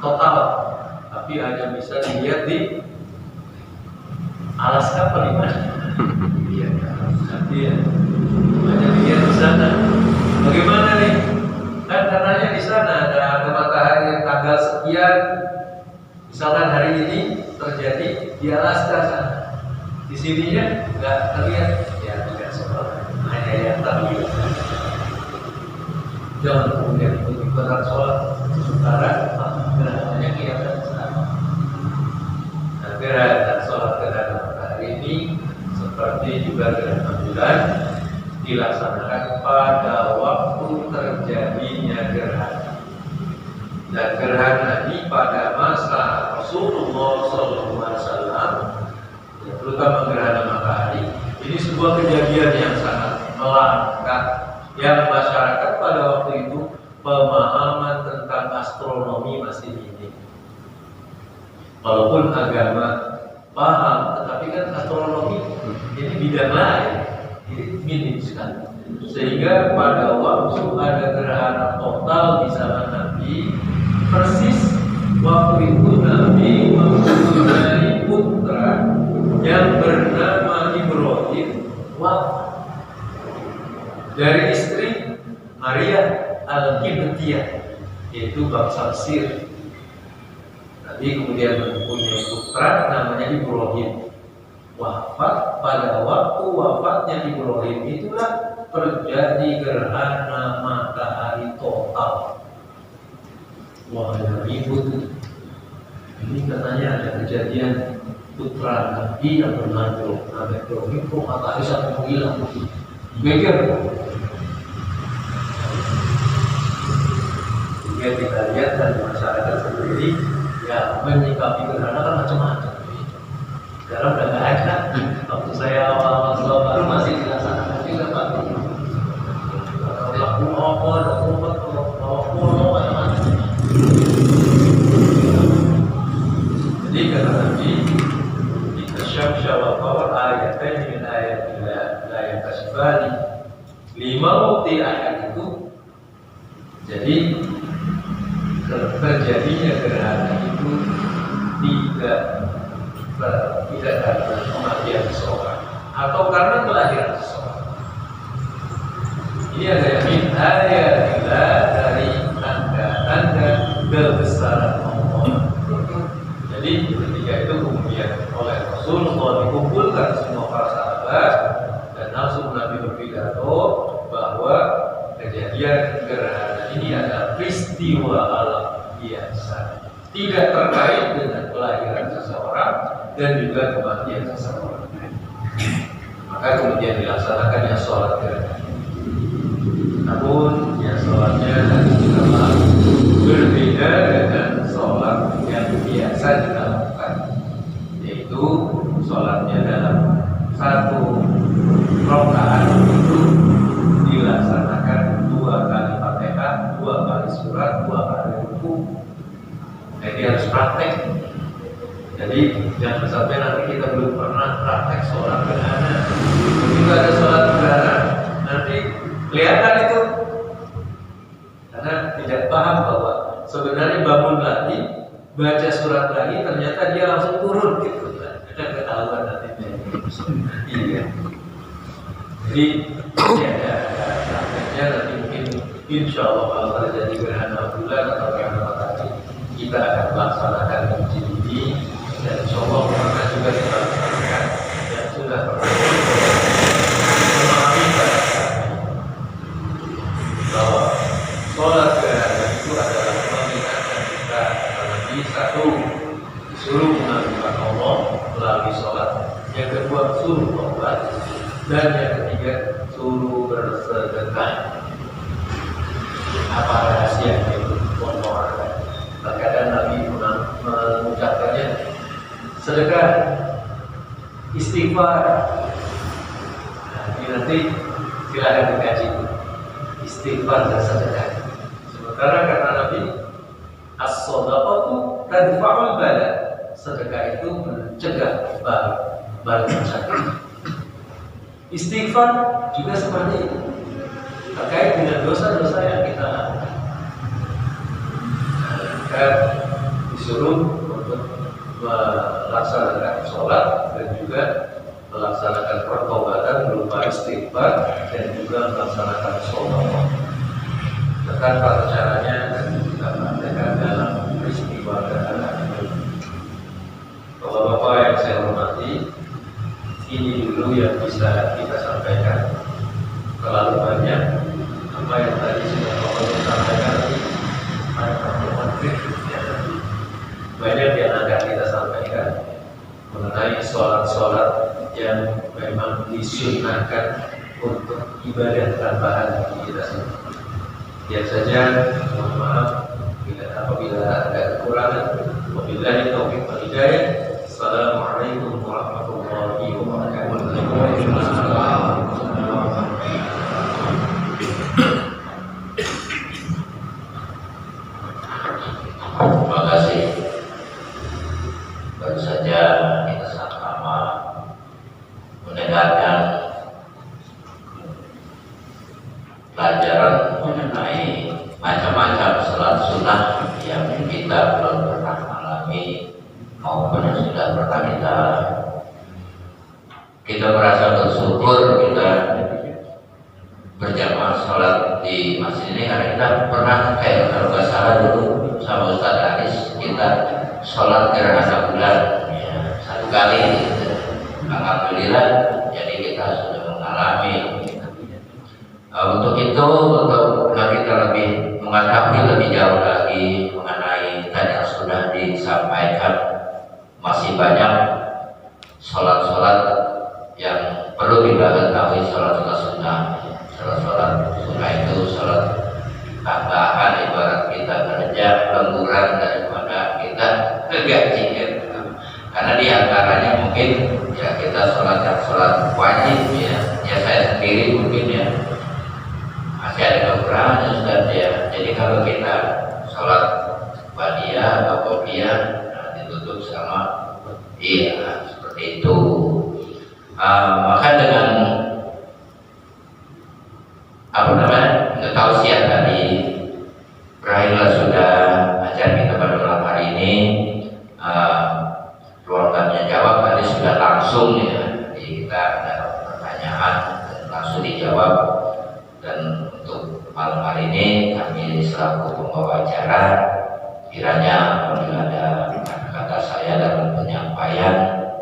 S4: total, tapi hanya bisa dilihat di Alaska apa di mana? Iya, nanti ya, hanya dilihat di sana. Bagaimana nih? Kan karenanya di sana ada matahari yang tanggal sekian, misalkan hari ini terjadi di Alaska sana. Di sininya nggak terlihat, ya tidak sholat, hanya yang terlihat. Jangan kemudian ikutan sholat sementara gerhananya kelihatan sama. Nah, gerhana sholat gerhana matahari ini seperti juga gerhana bulan dilaksanakan pada waktu terjadinya gerhana. Dan gerhana ini pada masa Rasulullah SAW, ya, terutama gerhana matahari, ini sebuah kejadian yang sangat melangka, yang masyarakat pada waktu itu pemahaman tentang astronomi masih minim. Walaupun agama paham, tetapi kan astronomi ini bidang lain, ini minim sekali. Sehingga pada waktu ada gerhana total di zaman Nabi, persis waktu itu Nabi mempunyai putra yang bernama Ibrahim wafat dari istri Maria Al-Qibtiyah, yaitu bangsa Mesir. Nabi kemudian mempunyai putra namanya Ibrahim, wafat. Pada waktu wafatnya Ibrahim itulah terjadi gerhana matahari total. Wah, ada ribut. Ini katanya ada kejadian putra Nabi yang bernama Ibrahim, kok matahari sampai menghilang. Begitu. Jika kita lihat dari masyarakat sendiri, ya menyikapi gerhana kan macam-macam. Sekarang udah nggak ada. Waktu saya awal masuk baru masih dilaksanakan juga Pak. Laku macam-macam. Jadi kata Nabi, kita syamsa wa qamar ayatain min ayatillah la yakasbani lima bukti ayat itu. Jadi terjadinya gerhana itu tidak karena kematian seseorang atau karena kelahiran seseorang. Ini ada yang min ayatillah, dari tanda-tanda kebesaran Allah. Jadi ketika itu kemudian oleh Rasulullah dikumpulkan semua para sahabat dan langsung Nabi berpidato bahwa kejadian gerhana ini adalah peristiwa alam biasa, tidak terkait dengan kelahiran seseorang dan juga kematian seseorang. Maka kemudian dilaksanakannya sholat gerhana. Namun ya sholatnya adalah berbeda dengan sholat yang biasa kita lakukan, yaitu sholatnya dalam satu rakaat itu dilaksanakan 2 kali Fatihah, 2 kali surat, 2 kali ruku. Jadi harus praktek. Jadi jangan sampai nanti kita belum pernah praktek sholat gerhana. Ketika ada sholat gerhana, nanti kelihatan itu karena tidak paham bahwa sebenarnya bangun lagi, baca surat lagi, ternyata dia langsung turun gitu. Ada ketahuan nanti. Iya. Jadi ini ada prakteknya nanti mungkin insya Allah kalau terjadi gerhana bulan atau gerhana matahari, kita akan melaksanakan uji ini, dan insya Allah pernah juga kita laksanakan yang sudah pernah memahami bahwa sholat gerhana itu adalah mengingatkan kita terlebih satu, disuruh mengagungkan Allah melalui sholat, yang kedua suruh taubat, dan yang ketiga suruh bersedekah. Apa rahasia itu? Terkadang Nabi mengucapkannya sedekah, istighfar. Nah, ini nanti silahkan dikaji istighfar dan sedekah. Sementara kata Nabi, as-shadaqatu tadfa'ul bala, sedekah itu mencegah bala sakit. Istighfar juga seperti itu, terkait dengan dosa-dosa yang kita lakukan. Kita disuruh untuk melaksanakan sholat dan juga melaksanakan pertobatan berupa istighfar dan juga melaksanakan sholat. Tentang tata caranya dan kita praktekkan dalam peristiwa gerhana ini. Bapak-bapak yang saya hormati, ini dulu yang bisa kita sampaikan. Terlalu banyak apa yang tadi sudah Bapak sampaikan, banyak yang akan kita sampaikan mengenai sholat-sholat yang memang disunnahkan untuk ibadah tambahan bagi kita semua. Ya saja, mohon maaf apabila ada kekurangan. Wabillahi taufiq wal hidayah. Assalamualaikum warahmatullahi wabarakatuh.
S2: Terima kasih. Baru saja kita sama-sama mendengarkan pelajaran mengenai macam-macam sholat sunnah yang kita belum pernah alami maupun yang sudah pernah kita merasa bersyukur kita berjamaah sholat di masjid ini, karena kita pernah kayak kalau nggak salah dulu sama Ustaz Aris kita sholat gerhana bulan ya, satu kali gitu. Alhamdulillah, jadi kita sudah mengalami. Untuk itu, untuk kita lebih mengetahui lebih jauh lagi mengenai tadi yang sudah disampaikan, masih banyak sholat-sholat yang perlu kita ketahui. Sholat-sholat sunnah, sholat-sholat sunnah itu sholat tambahan, ibarat kita kerja lemburan daripada kita gaji gitu. Karena diantaranya mungkin ya kita sholat wajib ya saya sendiri mungkin ya masih ada kekurangan Ustaz ya. Jadi kalau kita sholat badiah atau qobliyah ditutup sama seperti itu. Maka dengan tausiah tadi, berakhirlah sudah acara kita pada malam hari ini. Ruang tanya jawab tadi sudah langsung ya, jadi kita ada pertanyaan dan langsung dijawab. Dan untuk malam hari ini kami selaku pembawa acara, kiranya apabila ada kata-kata saya dalam penyampaian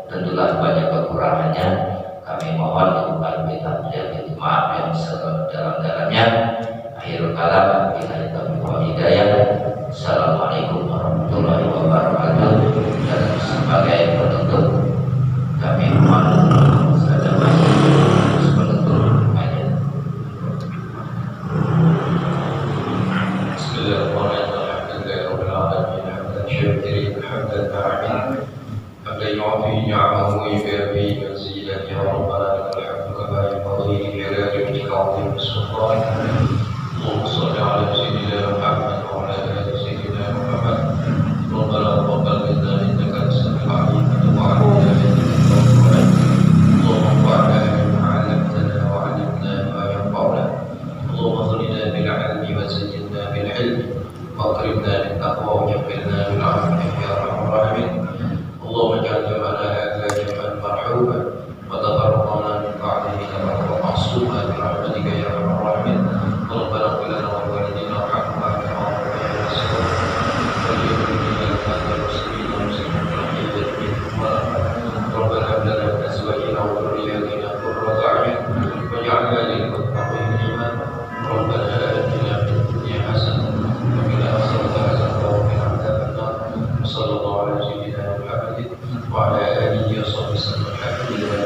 S2: tentulah banyak kekurangannya, kami mohon untuk kita menjadi maaf yang sedalam-dalamnya. Akhirul kalam, kita hidayah. Assalamualaikum warahmatullahi wabarakatuh. Dan sebagai penutup kami mohon saja penutup ayat.
S3: يعطي نعمه ويكافي منزلا يا ربنا لك الحمد كما ينبغي لجلال وجهك وعظيم السلطان. اللهم صل على سيدنا محمد وعلى ال سيدنا محمد. ربنا تقبل منا انك انت السميع العليم وتب علينا انك انت التواب الرحيم. اللهم انفعنا بما علمتنا وعلمنا ما ينفعنا. اللهم اغننا بالعلم وزينا بالحلم واكرمنا بالتقوى وجبرنا بالعفو يا ارحم الراحمين. اللهم اجعل جمعنا هذا جمعا مرحوما وتفرقنا من بعده تفرقا معصوما برحمتك يا ارحم الراحمين. ربنا اغفر لنا ولوالدينا sallallahu ala sayyidina Muhammadin wa ala alihi wa sahbihi alhamdulillah.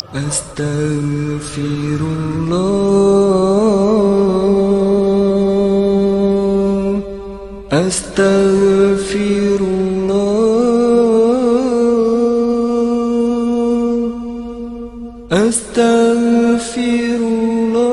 S1: Astaghfirullah, astaghfirullah, astaghfirullah,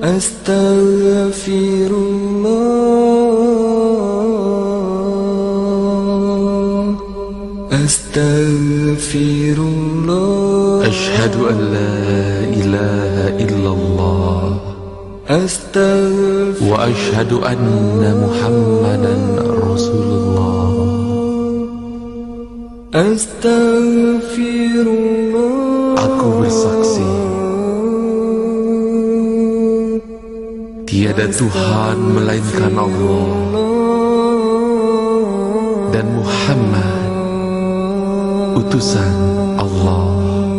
S1: astaghfirullah, astaghfirullah.
S7: Asyhadu an la ilaha illallah wa asyhadu anna Muhammadan Rasulullah.
S1: Astaghfirullah.
S7: Aku bersaksi tiada Tuhan melainkan Allah dan Muhammad utusan Allah.